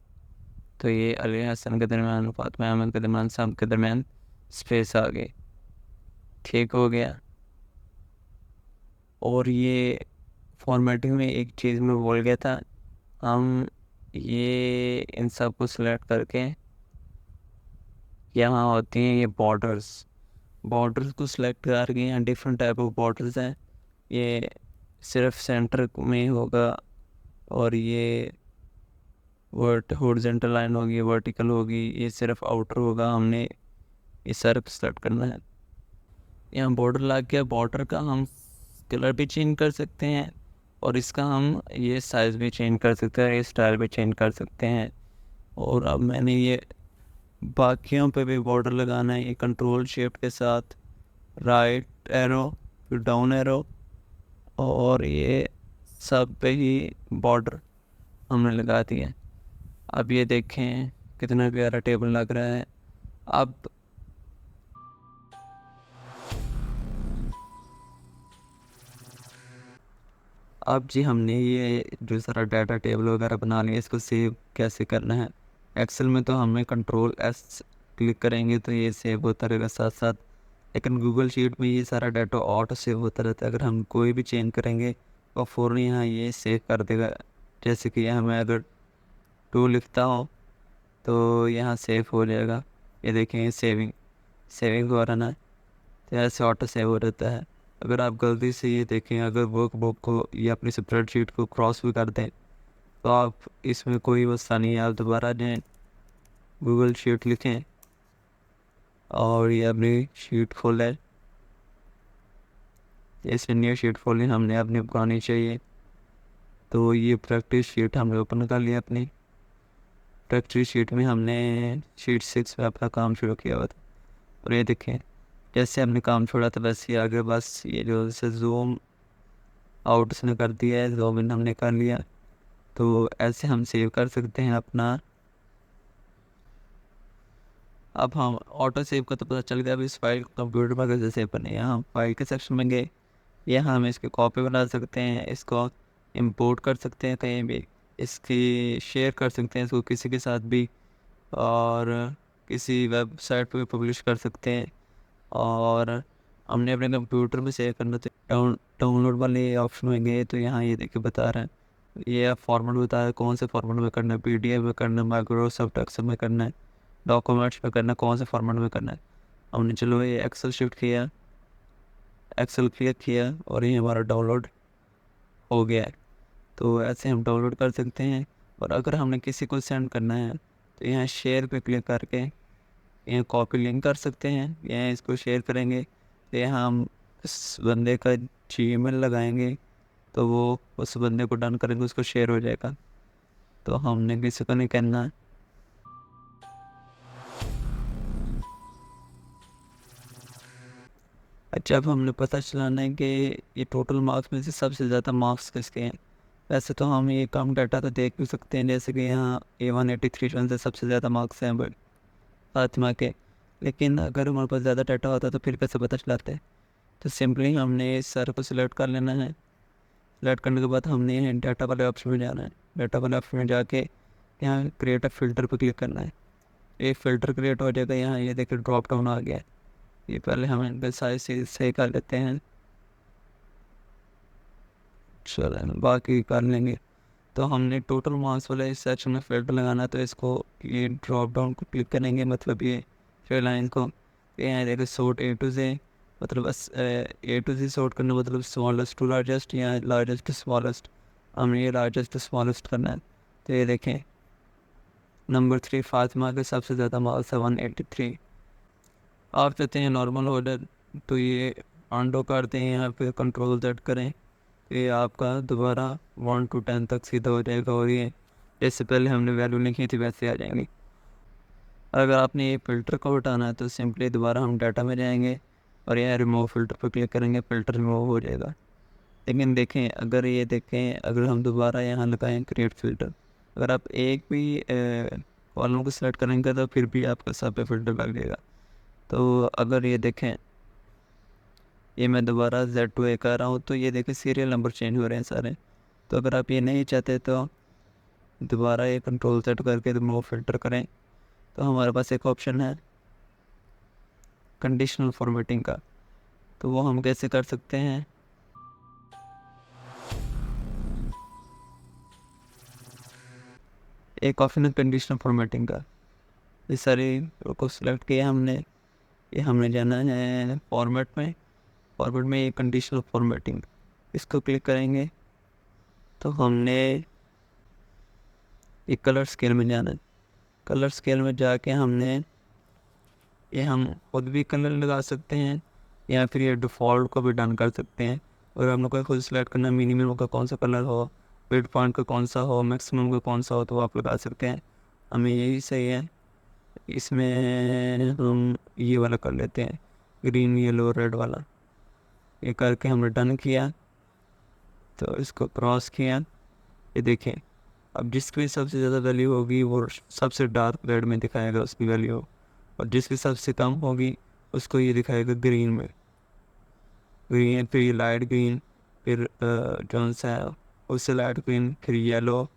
S1: तो ये अली हसन के दरमियान, फातिमा अहमद के दरमियान, सब के दरमियान स्पेस आ गई, ठीक हो गया। और ये फॉर्मेटिंग में एक चीज़ में भूल गया था, हम ये इन सब को सिलेक्ट करके यहाँ होती हैं ये बॉर्डर्स को सिलेक्ट करके यहाँ डिफरेंट टाइप ऑफ बॉर्डर्स हैं, ये सिर्फ सेंटर में होगा और ये हॉरिजॉन्टल लाइन होगी, वर्टिकल होगी, ये सिर्फ आउटर होगा, हमने ये सिर्फ सेलेक्ट करना है। यहाँ बॉर्डर लग गया, बॉर्डर का हम कलर भी चेंज कर सकते हैं और इसका हम ये साइज़ भी चेंज कर सकते हैं, ये स्टाइल भी चेंज कर सकते हैं। और अब मैंने ये बाकियों पे भी बॉर्डर लगाना है, ये कंट्रोल शिफ्ट के साथ राइट एरो फिर डाउन एरो और ये सब पे ही बॉर्डर हमने लगा दिया। अब ये देखें कितना प्यारा टेबल लग रहा है। अब जी हमने ये जो सारा डाटा टेबल वगैरह बना लिया, इसको सेव कैसे करना है। एक्सेल में तो हमें कंट्रोल एस क्लिक करेंगे तो ये सेव होता रहेगा साथ साथ, लेकिन गूगल शीट में ये सारा डाटा ऑटो सेव होता रहता है। अगर हम कोई भी चेंज करेंगे तो फ़ौरन यहाँ ये सेव कर देगा। जैसे कि यहाँ मैं अगर 2 लिखता हूँ तो यहाँ सेव हो जाएगा, ये देखें सेविंग हो रहा ना, तो ऐसे ऑटो सेव हो रहता है। अगर आप गलती से ये देखें, अगर वर्कबुक को या अपनी स्प्रेडशीट को क्रॉस भी कर दें तो आप इसमें कोई मसला नहीं है, आप दोबारा जाएँ गूगल शीट लिखें और ये अपनी शीट खोलें, जैसे न्यू शीट खोलें हमने अपनी पुरानी चाहिए तो ये प्रैक्टिस शीट हमने ओपन कर लिया। अपनी प्रैक्टिस शीट में हमने शीट 6 में अपना काम शुरू किया हुआ था और ये देखें जैसे हमने काम छोड़ा था बस ये आगे, बस ये जो से जूम आउट उसने कर दिया है, जूम इन हमने कर लिया। तो ऐसे हम सेव कर सकते हैं अपना। अब हम ऑटो सेव का तो पता चल गया, अब इस फाइल को कंप्यूटर पर कैसे सेव करना है। यहाँ फाइल के सेक्शन में गए, यहाँ हम इसकी कॉपी बना सकते हैं, इसको इंपोर्ट कर सकते हैं कहीं भी, इसकी शेयर कर सकते हैं इसको किसी के साथ भी और किसी वेबसाइट पर भी पब्लिश कर सकते हैं। और हमने अपने कंप्यूटर में सेव करना तो डाउनलोड वाले ऑप्शन में गए तो यहाँ ये देखिए बता रहा है, ये फॉर्मेट बता रहा है कौन से फॉर्मेट में करना है, PDF में करना है, माइक्रोसॉफ्ट एक्सेल में करना है, डॉक्यूमेंट्स में करना है, कौन से फॉर्मेट में करना है। हमने चलो ये एक्सेल शिफ्ट किया, एक्सेल क्लिक किया और ये हमारा डाउनलोड हो गया है। तो ऐसे हम डाउनलोड कर सकते हैं। और अगर हमने किसी को सेंड करना है तो यहाँ शेयर पे क्लिक करके यहाँ कॉपी लिंक कर सकते हैं, यहाँ इसको शेयर करेंगे तो यहाँ हम इस बंदे का Gmail लगाएंगे तो वो उस बंदे को डन करेंगे, उसको शेयर हो जाएगा। तो हमने किसी को नहीं करना है। अच्छा, अब हमने पता चलाना है कि ये टोटल मार्क्स में से सबसे ज़्यादा मार्क्स किसके हैं। वैसे तो हम ये कम डाटा तो देख भी सकते हैं, जैसे कि यहाँ A183 से सबसे ज़्यादा मार्क्स हैं बट फातिमा के, लेकिन अगर हमारे पास ज़्यादा डाटा होता तो फिर कैसे पता चलाते हैं। तो सिंपली हमने इस सारे को सिलेक्ट कर लेना है। सिलेक्ट करने के बाद हमने डाटा वाले ऑप्शन में जाना है, डाटा वाले ऑप्शन में जाके यहाँ क्रिएट अ फिल्टर पर क्लिक करना है। एक फ़िल्टर क्रिएट हो जाएगा, यहाँ ये देखिए ड्रॉप डाउन आ गया है। ये पहले हम इनका साइज सही कर लेते हैं, चलो बाकी कर लेंगे। तो हमने टोटल मार्क्स वाले इस सेक्शन में फिल्टर लगाना है, तो इसको ये ड्रॉप डाउन को क्लिक करेंगे, मतलब ये फिर लाइन को यहाँ देखो सॉर्ट A to Z, मतलब बस A to Z सॉर्ट करना, मतलब स्मॉलेस्ट टू लार्जेस्ट या लार्जेस्ट टू स्मॉलेस्ट। हमने ये लार्जेस्ट टू स्मॉलेस्ट करना है। तो ये देखें नंबर 3 फातिमा के सबसे ज़्यादा मार्क्स है 183। आप चाहते हैं नॉर्मल ऑर्डर तो ये अंडो करते हैं, यहाँ पे कंट्रोल Z करें, ये आपका दोबारा 1 to 10 तक सीधा हो जाएगा और ये जैसे पहले हमने वैल्यू लिखी थी वैसे आ जाएंगी। अगर आपने ये फ़िल्टर को हटाना है तो सिंपली दोबारा हम डाटा में जाएंगे और यहाँ रिमूव फ़िल्टर पर क्लिक करेंगे, फ़िल्टर रिमूव हो जाएगा। लेकिन देखें, अगर हम दोबारा यहाँ लगाएं क्रिएट फ़िल्टर, अगर आप एक भी कॉलम को सिलेक्ट करेंगे तो फिर भी आपका सब पे फ़िल्टर लग जाएगा। तो अगर ये देखें, ये मैं दोबारा Z2A कर रहा हूँ तो ये देखें सीरियल नंबर चेंज हो रहे हैं सारे। तो अगर आप ये नहीं चाहते तो दोबारा ये कंट्रोल सेट करके रिमूव फ़िल्टर करें तो हमारे पास एक ऑप्शन है कंडीशनल फॉर्मेटिंग का। तो वो हम कैसे कर सकते हैं, एक ऑप्शन है कंडीशनल फॉर्मेटिंग का। इस सारी को सिलेक्ट किया हमने, ये हमने जाना है फॉर्मेट में ये कंडीशनल फॉर्मेटिंग, इसको क्लिक करेंगे तो हमने एक कलर स्केल में जाना है। कलर स्केल में जाके हमने ये हम खुद भी कलर लगा सकते हैं या फिर ये डिफ़ॉल्ट को भी डन कर सकते हैं। और हम लोग को खुद सेलेक्ट करना मिनिमम का कौन सा कलर हो, मिड पॉइंट का कौन सा हो, मैक्सिमम का कौन सा हो, तो आप लगा सकते हैं। हमें यही सही है। इसमें हम ये वाला कर लेते हैं, ग्रीन येलो रेड वाला। ये करके हमने डन किया तो इसको क्रॉस किया। ये देखें, अब जिसकी सबसे ज़्यादा वैल्यू होगी वो सबसे डार्क रेड में दिखाएगा उसकी वैल्यू, और जिसकी सबसे कम होगी उसको ये दिखाएगा ग्रीन में। ग्रीन, फिर ये लाइट ग्रीन, फिर जौन सा है उससे लाइट ग्रीन, फिर येलो,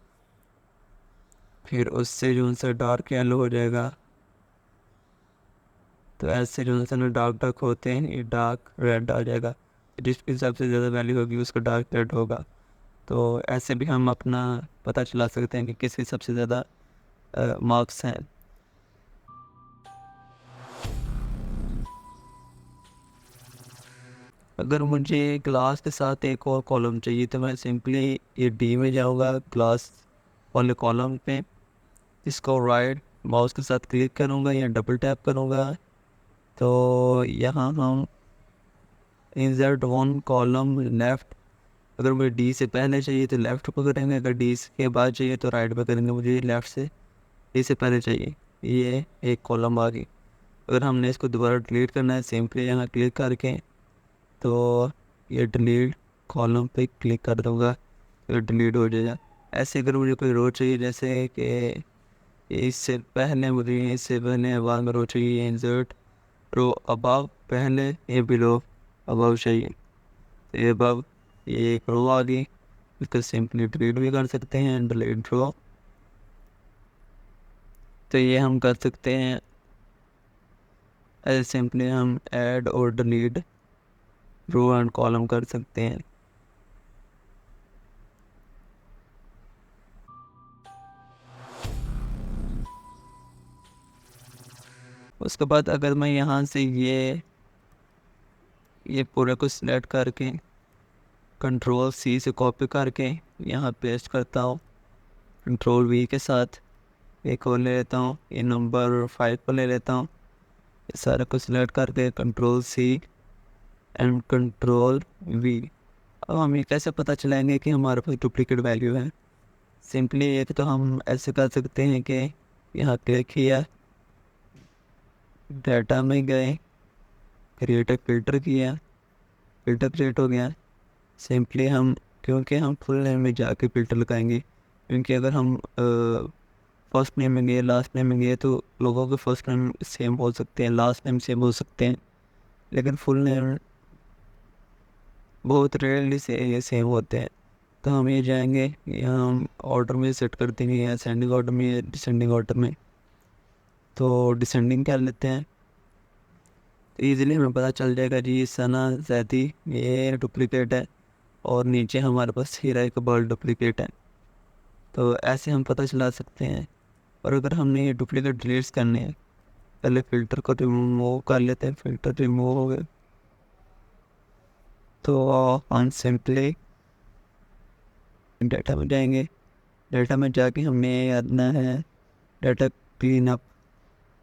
S1: फिर उससे जौन सा डार्क येलो हो जाएगा। तो ऐसे जौन सा डार्क होते हैं ये डार्क रेड आ जाएगा। जिसकी सबसे ज़्यादा वैल्यू होगी उसका डार्क रेड होगा। तो ऐसे भी हम अपना पता चला सकते हैं कि किसकी सबसे ज़्यादा मार्क्स हैं। अगर मुझे क्लास के साथ एक और कॉलम चाहिए तो मैं सिंपली ये डी में जाऊंगा, क्लास वाले कॉलम पे, इसको राइट माउस के साथ क्लिक करूंगा या डबल टैप करूंगा। तो यहाँ हम इंसर्ट वन कॉलम लेफ़्ट, अगर मुझे डी से पहले चाहिए तो लेफ़्ट पर करेंगे, अगर डी के बाद चाहिए तो राइट पर करेंगे। मुझे लेफ़्ट से डी से पहले चाहिए, ये एक कॉलम आ गई। अगर हमने इसको दोबारा डिलीट करना है सिंपली यहाँ क्लिक करके तो ये डिलीट कॉलम पे क्लिक कर दूँगा तो डिलीट हो जाएगा। ऐसे अगर मुझे कोई रो चाहिए, जैसे कि इससे पहले बाद में रो चाहिए, इंसर्ट रो अबव पहले, ये बिलो अबव चाहिए, तो ये अबव ये एक रो आ गई। इसको सिंपली डिलीट भी कर सकते हैं, डिलीट रो। तो ये हम कर सकते हैं ऐसे सिंपली हम ऐड और डिलीट रो एंड कॉलम कर सकते हैं। उसके बाद अगर मैं यहाँ से ये पूरे को सिलेक्ट करके कंट्रोल C से कॉपी करके यहाँ पेस्ट करता हूँ, कंट्रोल V के साथ एक और ले लेता हूँ, ये नंबर 5 को ले लेता हूँ, ये सारे को सिलेक्ट करके control C and control V। अब हम ये कैसे पता चलाएंगे कि हमारे पास डुप्लीकेट वैल्यू है? सिंपली एक तो हम ऐसे कर सकते हैं कि यहाँ क्लिक किया, डाटा में गए, क्रिएट फ़िल्टर किया, फ़िल्टर क्रिएट हो गया। सिंपली हम, क्योंकि हम फुल नेम में जाके फ़िल्टर लगाएंगे, क्योंकि अगर हम फर्स्ट नेम में गए लास्ट नेम में गए तो लोगों के फर्स्ट नेम सेम हो सकते हैं, लास्ट नेम सेम हो सकते हैं, लेकिन फुल नेम बहुत रेयरली से ये सेम होते हैं। तो हम ये जाएंगे, यहाँ हम ऑर्डर में सेट कर देंगे, या असेंडिंग ऑर्डर में या डिसेंडिंग ऑर्डर में। तो डिसेंडिंग कर लेते हैं तो ईज़िली हमें पता चल जाएगा जी सना जैदी ये डुप्लीकेट है और नीचे हमारे पास हीरा इकबाल डुप्लीकेट है। तो ऐसे हम पता चला सकते हैं। और अगर हमने ये डुप्लीकेट डिलीट करने हैं, पहले फ़िल्टर को रिमूव कर लेते हैं। फ़िल्टर रिमूव हो गए तो हम सिंपली डाटा में जाएंगे, डाटा में जाके हमने करना है data clean up.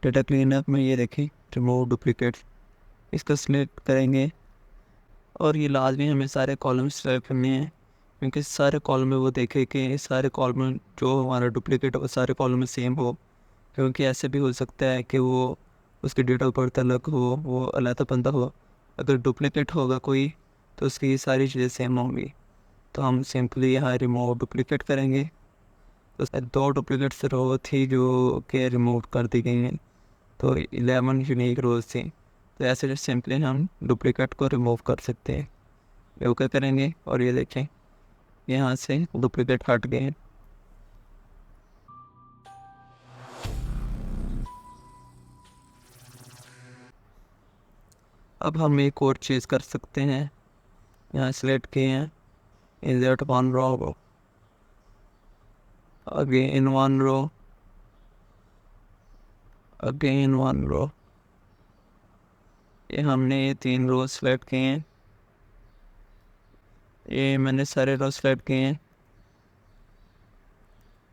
S1: Data clean up में ये देखें रिमूव डुप्लीकेट, इसको सिलेक्ट करेंगे और ये लाजमी हमें सारे कॉलम सिलेक्ट करने हैं, क्योंकि सारे कॉलम में वो देखे कि सारे कॉलम जो हमारा डुप्लीकेट हो सारे कॉलम में सेम हो। क्योंकि ऐसे भी हो सकता है कि वो उसकी डेट ऑफ बर्थ अलग हो, वो अलग बंदा हो। अगर डुप्लीकेट होगा कोई तो उसकी सारी चीज़ें सेम होंगी। तो हम सिंपली यहाँ रिमूव डुप्लीकेट करेंगे। तो 2 डुप्लीकेट्स रो थी जो कि रिमूव कर दी गई हैं, तो 11 यूनिक रोज थी। तो ऐसे सिंपली हम डुप्लीकेट को रिमूव कर सकते हैं। ये ओके करेंगे और ये देखें यहाँ से डुप्लीकेट हट गए हैं। अब हम एक और चीज़ कर सकते हैं, यहाँ सिलेक्ट किए हैं insert one row, again one row, again one row। ये हमने ये 3 रो सेलेक्ट किए हैं, ये मैंने सारे रो सेलेक्ट किए हैं।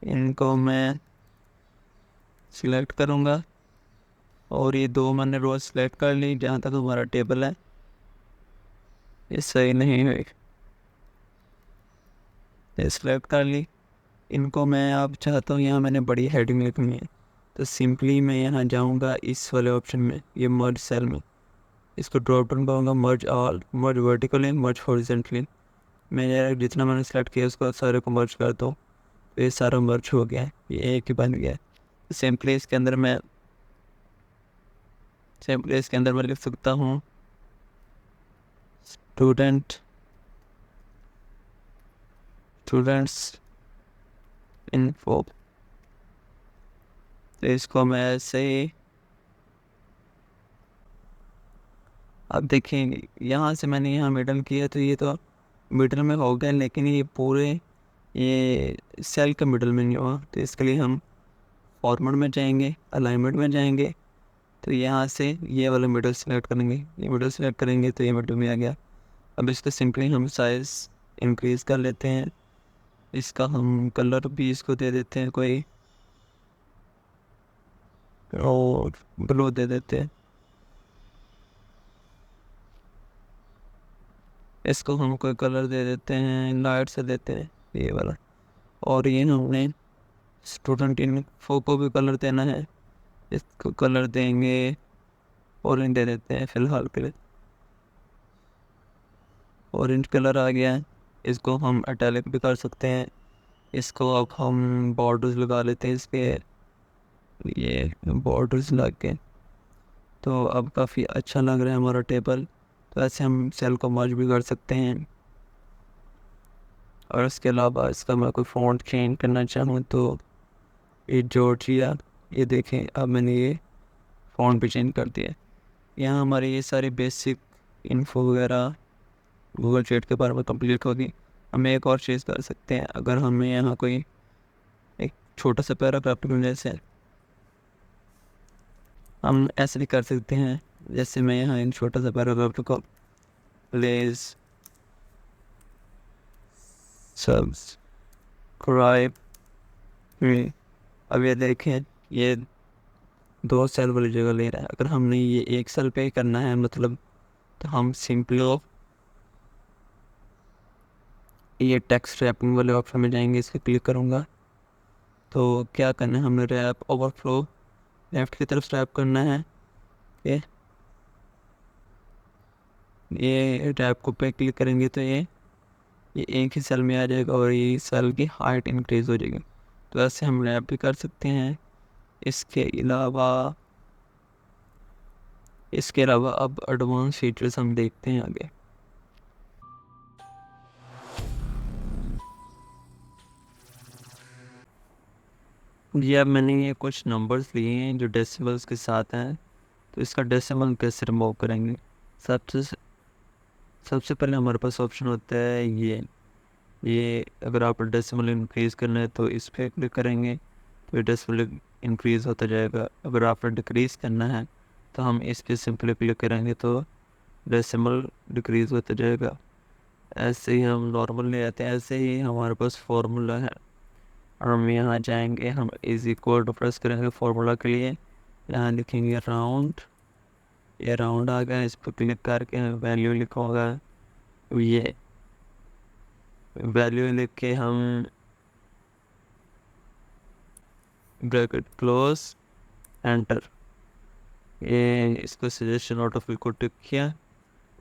S1: इनको मैं सिलेक्ट करूँगा और ये 2 मैंने रो सेलेक्ट कर ली जहाँ तक हमारा टेबल है। ये सही नहीं हुई, ये सिलेक्ट कर ली। इनको मैं अब चाहता हूँ यहाँ मैंने बड़ी हेडिंग लिखनी है, तो सिंपली मैं यहाँ जाऊँगा इस वाले ऑप्शन में, ये मर्ज सेल में, इसको ड्रॉप डाउन करूँगा मर्ज ऑल, मर्ज वर्टिकली, मर्ज हॉरिजॉन्टली। मैं जितना मैंने सेलेक्ट किया उसको सारे को मर्ज कर दो, तो ये सारा मर्ज हो गया है, ये एक ही बन गया है। तो सिंपली इसके अंदर मैं लिख सकता हूँ स्टूडेंट्स इन्फो। तो इसको मैं ऐसे ही, अब देखेंगे यहाँ से मैंने यहाँ मिडल किया तो ये तो मिडल में हो गया, लेकिन ये पूरे ये सेल का मिडल में नहीं हुआ। तो इसके लिए हम फॉर्मेट में जाएंगे, अलाइनमेंट में जाएंगे, तो यहाँ से ये वाला मिडल सेलेक्ट करेंगे, ये मिडल सेलेक्ट करेंगे तो ये मिडल में आ गया। अब इसका सिंपली हम साइज़ इंक्रीज़ कर लेते हैं, इसका हम कलर भी इसको दे देते हैं कोई, और ब्लू दे देते हैं। इसको हम कोई कलर दे देते हैं, लाइट से देते हैं ये वाला। और ये हमने स्टूडेंट इन्फो को भी कलर देना है, इसको कलर देंगे ऑरेंज दे देते हैं फ़िलहाल के लिए। ऑरेंज कलर आ गया है, इसको हम इटैलिक भी कर सकते हैं। इसको अब हम बॉर्डर्स लगा लेते हैं इसके, ये बॉर्डर्स लग के, तो अब काफ़ी अच्छा लग रहा है हमारा टेबल। तो ऐसे हम सेल को मर्ज भी कर सकते हैं। और इसके अलावा इसका मैं कोई फ़ॉन्ट चेंज करना चाहूँ तो ये जॉर्जिया, ये देखें अब मैंने ये फ़ॉन्ट भी चेंज कर दिया। यहाँ हमारे ये सारे बेसिक इन्फो वगैरह गूगल शीट के बारे में कंप्लीट होगी। हम एक और चीज़ कर सकते हैं, अगर हमें यहाँ कोई एक छोटा सा पैराग्राफ लिखने से हम ऐसे भी कर सकते हैं, जैसे मैं यहाँ एक छोटा सा पैराग्राफ लिखूँ, प्लीज़ सब्सक्राइब। अब ये देखें ये 2 सेल वाली जगह ले रहा है। अगर हमने ये 1 सेल पे करना है मतलब, तो हम सिंपली ये टेक्स्ट रैपिंग वाले ऑप्शन में जाएंगे, इस पर क्लिक करूँगा। तो क्या करना है, हमने रैप ओवरफ्लो लेफ्ट की तरफ रैप करना है। ये रैप को पे क्लिक करेंगे तो ये एक ही सेल में आ जाएगा और ये सेल की हाइट इंक्रीज़ हो जाएगी। तो ऐसे हम रैप भी कर सकते हैं। इसके अलावा अब एडवांस फीचर्स हम देखते हैं आगे। जी अब मैंने ये कुछ नंबर्स लिए हैं जो डेसिमल्स के साथ हैं, तो इसका डेसिमल कैसे रिमूव करेंगे। सबसे पहले हमारे पास ऑप्शन होता है ये अगर आप डेसिमल इंक्रीज़ करना है तो इस पर क्लिक करेंगे तो डेसिमल इंक्रीज़ होता जाएगा। अगर आपने डिक्रीज़ करना है तो हम इस पर सिंपली क्लिक करेंगे तो डेसिमल डिक्रीज़ होता जाएगा। ऐसे ही हम नॉर्मल ले आते हैं। ऐसे ही हमारे पास फार्मूला है, हम यहाँ जाएंगे, हम इज इक्वल टू प्रेस करेंगे फार्मूला के लिए, यहाँ लिखेंगे राउंड, ये राउंड आ गया, इस पर क्लिक करके वैल्यू लिखूँगा, ये वैल्यू लिख के हम ब्रैकेट क्लोज एंटर। ये इसको सजेशन ऑटो फिल को टिक किया।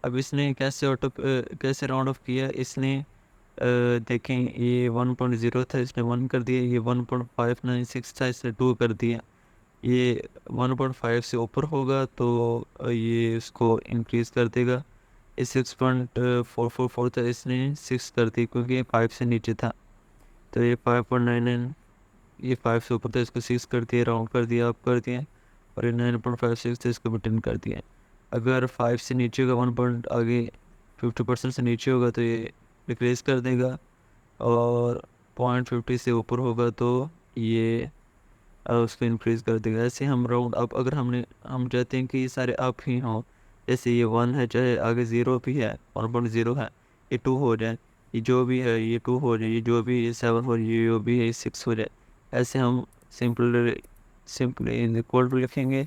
S1: अब इसने कैसे राउंड ऑफ किया इसने, देखें ये 1.0 था, इसने 1 कर दिया। ये 1.596 था, इसने 2 कर दिया। ये 1.5 से ऊपर होगा तो ये इसको इंक्रीज़ कर देगा। ये 6.444 था, इसने 6 कर दी क्योंकि ये 5 से नीचे था। तो ये 5.99, ये 5 से ऊपर था, इसको 6 कर दिया, राउंड कर दिया, अप कर दिया। और ये 9.56 था, इसको भी 10 कर दिया। अगर 5 से नीचे होगा, 1 पॉइंट आगे 50% से नीचे होगा तो ये डिक्रीज़ कर देगा। और 0.50 से ऊपर होगा तो ये उसको इंक्रीज़ कर देगा। ऐसे हम राउंड अप, अगर हम चाहते हैं कि ये सारे अप ही हों, जैसे ये 1 है, चाहे आगे 0 भी है, 1.0 है, ये 2 हो जाए, ये जो भी है ये 2 हो जाए, ये जो भी ये 7 हो जाए, ये जो भी है ये 6 हो जाए। ऐसे हम सिंपली इन इक्वल टू लिखेंगे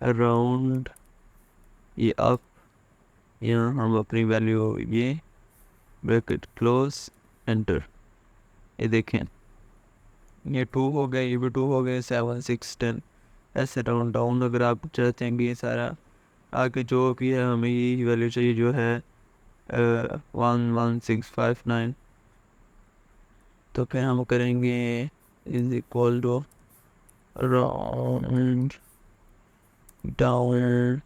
S1: अराउंड ये अप। यहाँ हम अपनी वैल्यू ये ब्रैकेट क्लोज एंटर। ये देखें ये 2 हो गए, ये भी 2 हो गए, 7 6 10। ऐसे राउंड डाउन अगर आप चाहते हैं कि ये सारा आगे जो भी है हमें ये वैल्यू चाहिए जो है 11659, तो फिर हम करेंगे is equal to round down,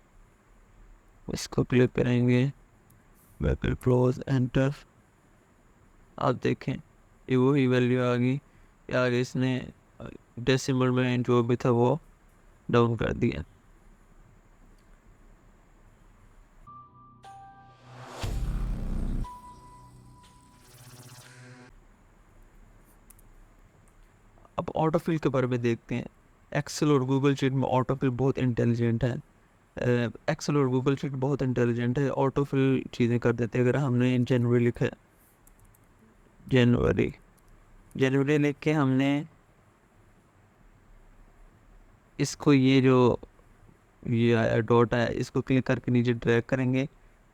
S1: इसको क्लिक करेंगे, ब्रैकेट क्लोज एंटर। आप देखें ये वही वैल्यू आ गई। आगे इसने डेसिमल में जो भी था वो डाउन कर दिया। अब ऑटोफिल के बारे में देखते हैं। एक्सेल और गूगल शीट में ऑटोफिल बहुत इंटेलिजेंट है। एक्सेल और गूगल शीट बहुत इंटेलिजेंट है, ऑटोफिल चीज़ें कर देते हैं। अगर हमने जनवरी लिखा, जनवरी लिख के हमने इसको ये जो ये आया डॉट आया, इसको क्लिक करके नीचे ड्रैग करेंगे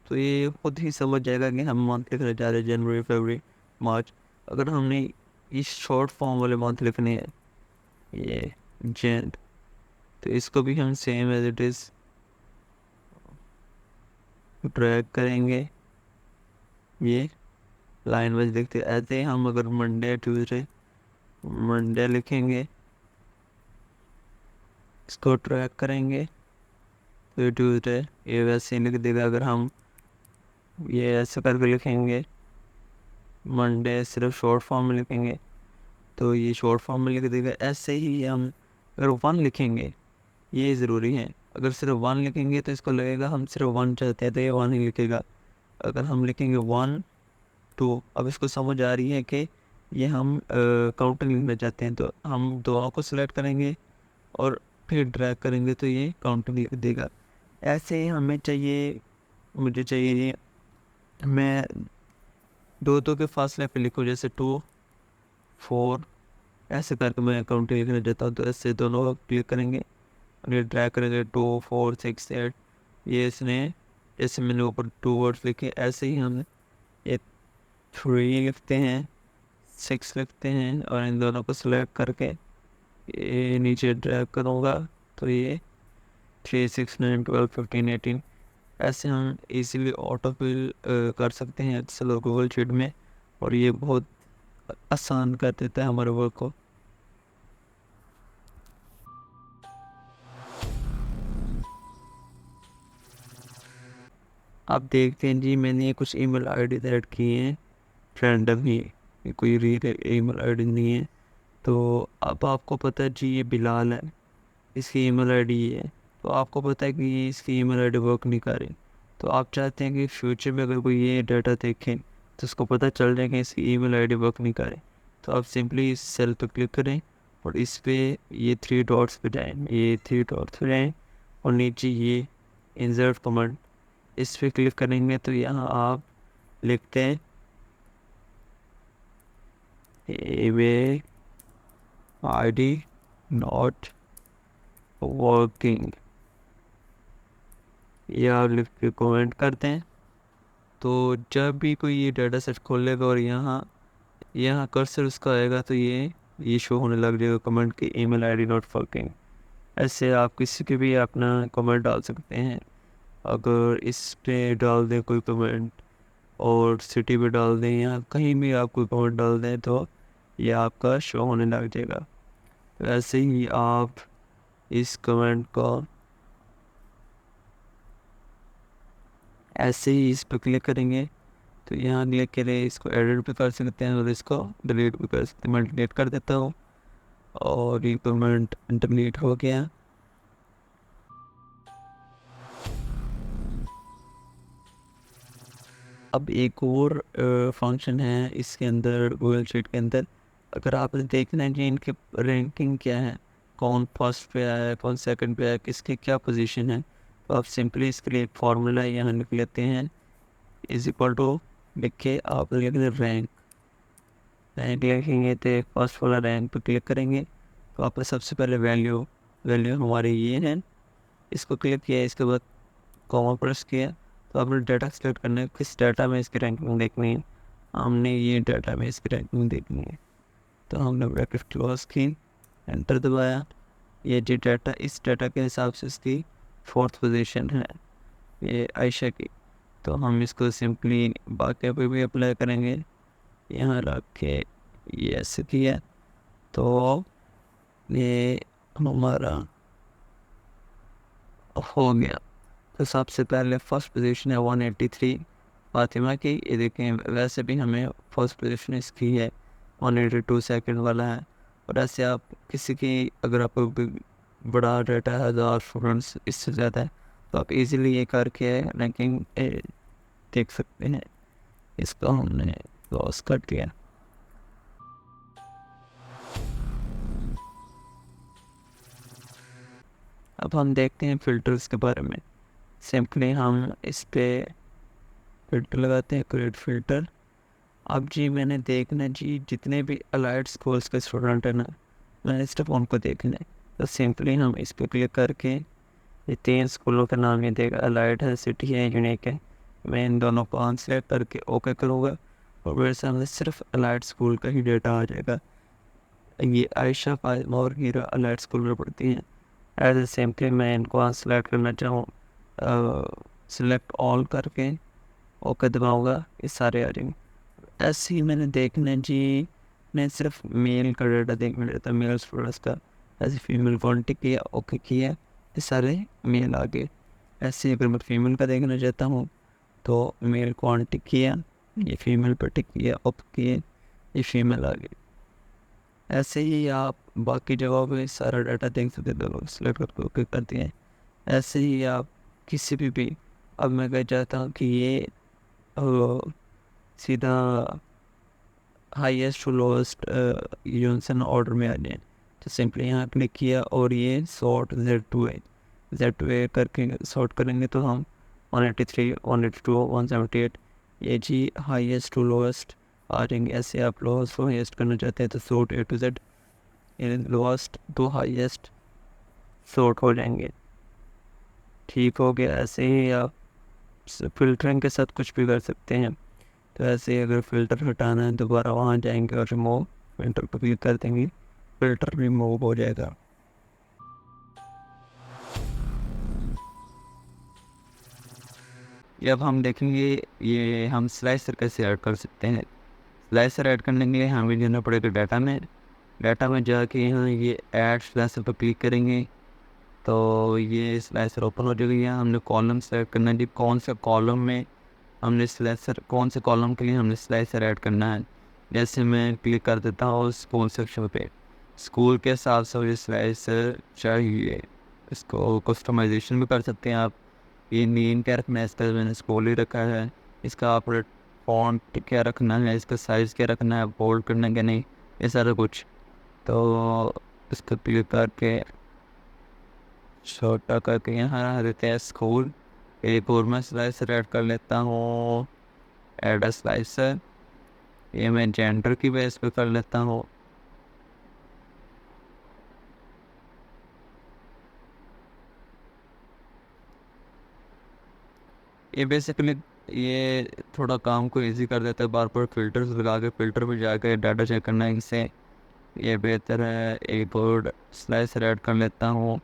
S1: तो ये खुद ही समझ जाएगा कि हम मंथ लिखने जा रहे हैं जनवरी फरवरी मार्च। अगर हमने इस शॉर्ट फॉर्म वाले मंथ लिखने हैं ये जैन, तो इसको भी हम same as it is drag करेंगे, ये लाइन वाइज देखते। ऐसे हम अगर मंडे लिखेंगे, इसको ट्रैक करेंगे तो ये ट्यूजडे, ये वैसे ही लिख देगा। अगर हम ये ऐसे करके लिखेंगे, मंडे सिर्फ शॉर्ट फॉर्म में लिखेंगे तो ये शॉर्ट फॉर्म में लिख देगा। ऐसे ही हम अगर 1 लिखेंगे, ये ज़रूरी है, अगर सिर्फ 1 लिखेंगे तो इसको लगेगा हम सिर्फ 1 चाहते हैं तो ये 1 ही लिखेगा। अगर हम लिखेंगे 1 2, अब इसको समझ आ रही है कि ये हम काउंटिंग लिखना चाहते हैं, तो हम दोनों को सिलेक्ट करेंगे और फिर ड्रैग करेंगे तो ये काउंटिंग लिख देगा। ऐसे ही मुझे चाहिए ये मैं दो के फासले पे लिखूँ, जैसे 2 4, ऐसे करके मैं काउंटिंग लिखना चाहता हूँ। तो ऐसे दोनों क्लिक करेंगे और ये ड्रैग करेंगे 2 4 6 8। ये इसने जैसे मैंने ऊपर 2 वर्ड्स लिखे, ऐसे ही हम ये 3 लिखते हैं, 6 लिखते हैं और इन दोनों को सिलेक्ट करके ये नीचे ड्रैग करूँगा तो ये 3 6 9 12 15 18। ऐसे हम इजीली ऑटोफिल कर सकते हैं एक्सेल और गूगल शीट में, और ये बहुत आसान कर देता है हमारे वर्क को। आप देखते हैं जी मैंने कुछ ईमेल आईडी ऐड किए हैं रैंडम ही, कोई रियल ईमेल आईडी नहीं है। तो अब आपको पता है जी ये बिलाल है, इसकी ईमेल आईडी ये है। तो आपको पता है कि ये इसकी ईमेल आईडी वर्क नहीं कर रही, तो आप चाहते हैं कि फ्यूचर में अगर कोई ये डाटा देखें तो उसको पता चल जाए कि इसकी ईमेल आईडी वर्क नहीं करे। तो आप सिंपली इस सेल पर क्लिक करें और इस पे ये 3 डॉट्स पे जाएँ, ये 3 डॉट्स पे जाएँ और नीचे ये इंसर्ट कमांड, इस पर क्लिक करेंगे तो यहाँ आप लिखते हैं ईमेल आईडी नॉट वर्किंग, ये आप लिख के कमेंट करते हैं। तो जब भी कोई ये डाटा सेट खोलेगा और यहाँ कर्सर उसका आएगा तो ये शो होने लग जाएगा कमेंट की ईमेल आईडी नॉट वर्किंग। ऐसे आप किसी के भी अपना कमेंट डाल सकते हैं। अगर इस पे डाल दें कोई कमेंट और सिटी पे डाल दें या कहीं भी आप कोई कमेंट डाल दें तो ये आपका शो होने लग जाएगा। तो ऐसे ही आप इस कमेंट को ऐसे ही इस पर क्लिक करेंगे तो यहाँ क्लिक करें, इसको एडिट भी कर सकते हैं और इसको डिलीट भी कर सकते हैं। मैं डिलीट कर देता हूँ और ये कमेंट डिलीट हो गया। अब एक और फंक्शन है इसके अंदर, गूगल शीट के अंदर। अगर आपने देखना है कि इनके रैंकिंग क्या है, कौन फर्स्ट पे आया है, कौन सेकंड पे आया है, किसकी क्या पोजीशन है, तो आप सिंपली इसके लिए एक फार्मूला यहाँ लिख लेते हैं, इज इक्वल टू लिख के आप लिख दें रैंक लिखेंगे तो फर्स्ट वाला रैंक पे क्लिक करेंगे तो आपका सबसे पहले वैल्यू हमारे ये है। इसको क्लिक किया, इसके बाद कॉमा प्रेस किया तो आपने डाटा सेलेक्ट करना है, किस डाटा में इसकी रैंकिंग देखनी है। हमने ये डाटा में इसकी रैंकिंग देखनी है तो हमने ब्रैकेट क्लोज की, एंटर दबाया। ये जो डाटा, इस डाटा के हिसाब से इसकी फोर्थ पोजीशन है ये आयशा की। तो हम इसको सिंपली बाकी पे भी अप्लाई करेंगे, यहाँ रख के ये ऐसे किया तो ये हमारा हो गया। तो सबसे पहले फर्स्ट पोजीशन है 183 फातिमा की, ये देखें। वैसे भी हमें फर्स्ट पोजीशन इसकी है, 182 सेकंड वाला है। और ऐसे आप किसी की, अगर आपको बड़ा डाटा है, 1000 स्टूडेंट्स इससे ज़्यादा है, तो आप इजीली ये करके रैंकिंग देख सकते हैं। इसको हमने क्लोज कर दिया। अब हम देखते हैं फ़िल्टर्स के बारे में। सिंपली हम इस पे फ़िल्टर लगाते हैं, क्रिएट फ़िल्टर। अब जी मैंने देखना जी जितने भी अलाइड स्कूल्स के स्टूडेंट हैं ना, मैंने सिर्फ उनको देखना है। तो सिंपली हम इस पर क्लिक करके ये 3 स्कूलों का नाम ये देगा, अलाइड है, सिटी है, यूनिक है। मैं इन दोनों को अनसेलेक्ट करके ओके करूँगा और मेरे सामने सिर्फ अलाइड स्कूल का ही डेटा आ जाएगा। ये आयशा, फातिमा और हीरा अलाइड स्कूल में पढ़ती हैं। एज ए सिंपली मैं इनको अनसेलेक्ट करना चाहूँ, सेलेक्ट ऑल करके ओके दबाऊँगा, ये सारे आ जाएंगे। ऐसे ही मैंने देखना है जी, मैं सिर्फ मेल का डाटा देखना रहता है, मेल स्टूडेंट्स का। ऐसे फीमेल कॉन्टेक्ट किया, ओके किया, ये सारे मेल आ गए। ऐसे अगर मैं फीमेल का देखना चाहता हूँ तो मेल कॉन्टेक्ट किया, ये फीमेल पर टिक किया, ओके किए, ये फीमेल आ गई। ऐसे ही आप बाकी जगहों पे सारा डाटा देख सकते हैं, सिलेक्ट करके ओके करते हैं। ऐसे ही आप किसी भी अब मैं कह चाहता हूँ कि ये सीधा highest to lowest unison order में आ जाए तो सिंपली यहाँ क्लिक किया और ये सॉर्ट Z2A करके सॉर्ट करेंगे तो हम 183, 182, 178 ये जी हाईएस्ट टू लोएस्ट आ जाएंगे। ऐसे आप लोएस्ट टू हाईएस्ट करना चाहते हैं तो sort A to Z, lowest to highest sort हो जाएंगे। ठीक हो गया। ऐसे ही आप फिल्टरिंग के साथ कुछ भी कर सकते हैं। तो ऐसे ही अगर फ़िल्टर हटाना है दोबारा वहाँ जाएंगे और रिमूव फ़िल्टर पर क्लिक कर देंगे, फ़िल्टर रिमूव हो जाएगा। ये अब हम देखेंगे ये हम स्लाइसर कैसे ऐड कर सकते हैं। स्लाइसर ऐड करने के लिए हमें जाना पड़ेगा डाटा में जाके यहाँ ये ऐड स्लाइसर पर क्लिक करेंगे तो ये स्लाइसर ओपन हो जाएगा। यहाँ हमने कॉलम सेलेक्ट करना है जी, कौन सा कॉलम में हमने स्लाइसर, कौन से कॉलम के लिए हमने स्लाइसर ऐड करना है। जैसे मैं क्लिक कर देता हूँ स्कूल सेक्शन पे, स्कूल के हिसाब से ये स्लाइसर चाहिए। इसको कस्टमाइजेशन भी कर सकते हैं आप। ये नेम क्या रखना है इसका, मैंने स्कूल ही रखा है। इसका आप फॉन्ट क्या रखना है, इसका साइज़ क्या रखना है, बोल्ड करना है क्या नहीं, ये सारा कुछ। तो इसको क्लिक करके छोटा करके यहाँ रहते हैं स्कूल। एक और मैं स्लाइसर ऐड कर लेता हूँ, ऐड स्लाइसर। ये मैं जेंडर की बेस पे कर लेता हूँ। ये बेसिकली ये थोड़ा काम को इजी कर देता है, बार बार फिल्टर्स लगा के फिल्टर पे जाकर डाटा चेक करना है, इससे ये बेहतर है। एक और स्लाइसर ऐड कर लेता हूँ,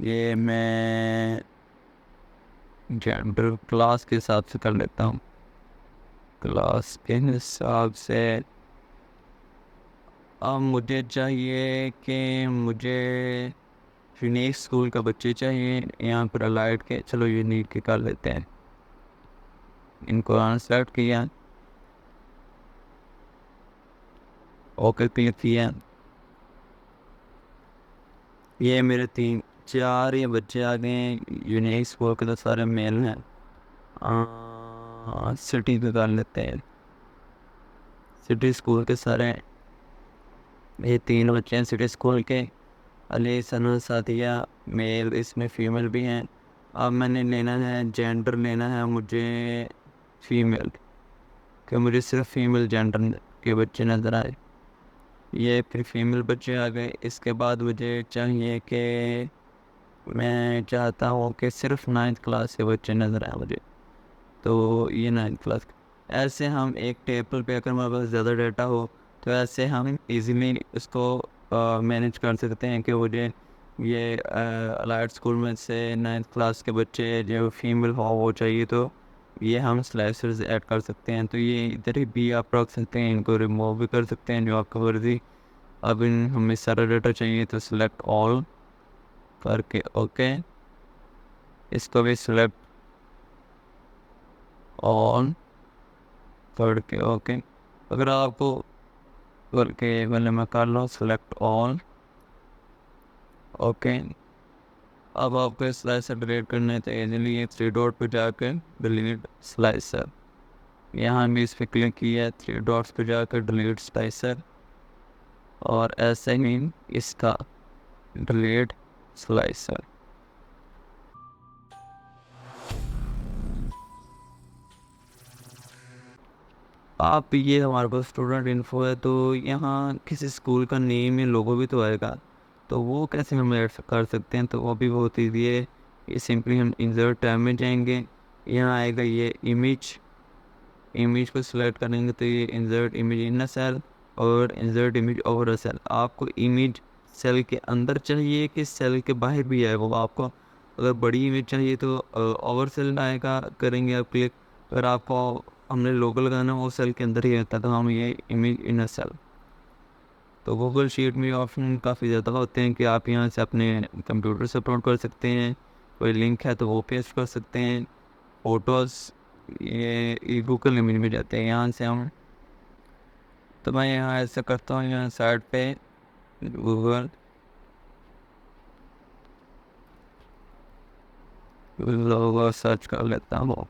S1: ये मैं जेंडर क्लास के हिसाब से कर लेता हूँ। क्लास के हिसाब से अब मुझे चाहिए कि मुझे यूनिक स्कूल का बच्चे चाहिए यहाँ पर अलाइड के। चलो यूनिक के कर लेते हैं। इनको सेलेक्ट किया, ओके क्लिक किया। ये मेरे 3-4 ये बच्चे आ गए हैं। यूनिक स्कूल के तो सारे मेल हैं। सिटी पे कर लेते हैं। सिटी स्कूल के सारे ये 3 बच्चे हैं सिटी स्कूल के। अली, सना, सादिया मेल, इसमें फीमेल भी हैं। अब मैंने लेना है जेंडर, लेना है मुझे फीमेल, कि मुझे सिर्फ फीमेल जेंडर के बच्चे नज़र आए। ये फिर फीमेल बच्चे आ गए। इसके बाद मुझे चाहिए कि मैं चाहता हूँ कि सिर्फ 9th क्लास के बच्चे नज़र आए मुझे। तो ये 9th क्लास। ऐसे हम एक टेबल पे, अगर हमारे पास ज़्यादा डाटा हो तो ऐसे हम इजीली इसको मैनेज कर सकते हैं कि मुझे ये अलाइड स्कूल में से 9th क्लास के बच्चे जो फीमेल हो वो चाहिए, तो ये हम स्लाइसर्स ऐड कर सकते हैं। तो ये इधर ही भी आप रख सकते हैं, इनको रिमूव भी कर सकते हैं जो आपको मर्जी। अब इन हमें सारा डाटा चाहिए तो सिलेक्ट ऑल करके ओके, इसको भी सिलेक्ट ऑन करके ओके। अगर आपको करके मैंने मैं कर लो सिलेक्ट ऑल ओके। अब आपको स्लाइसर डिलीट करना है तो इजीली ये 3 डॉट पे जाकर डिलीट स्लाइसर, यहाँ भी इस पर क्लिक किया है, 3 डॉट्स पे जाकर डिलीट स्लाइसर, और ऐसे ही इसका डिलीट स्लाइसर। आप ये हमारे पास स्टूडेंट इन्फो है, तो यहाँ किसी स्कूल का नेम या लोगो भी तो आएगा, तो वो कैसे हम ऐड कर सकते हैं? तो वो भी बहुत ईजी है। ये सिंपली हम इंसर्ट टैब में जाएंगे, यहाँ आएगा ये इमेज को सिलेक्ट करेंगे तो ये insert image in a cell और insert image over a cell. आपको इमेज सेल के अंदर चाहिए कि सेल के बाहर भी आए वो आपको। अगर बड़ी इमेज चाहिए तो ओवर सेल आएगा, करेंगे आप क्लिक। अगर आपको हमने लोगो लगाना वो सेल के अंदर ही रहता है तो हम ये इमेज इन अ सेल। तो गूगल शीट में ऑप्शन काफ़ी ज़्यादा होते हैं कि आप यहाँ से अपने कंप्यूटर से अपलोड कर सकते हैं, कोई लिंक है तो वो पेस्ट कर सकते हैं। फ़ोटोज़ ये गूगल इमेज में जाते हैं, यहाँ से हम। तो मैं यहाँ ऐसा करता हूँ, यहाँ साइड पे गूगल लोगो सर्च कर लेता हूँ।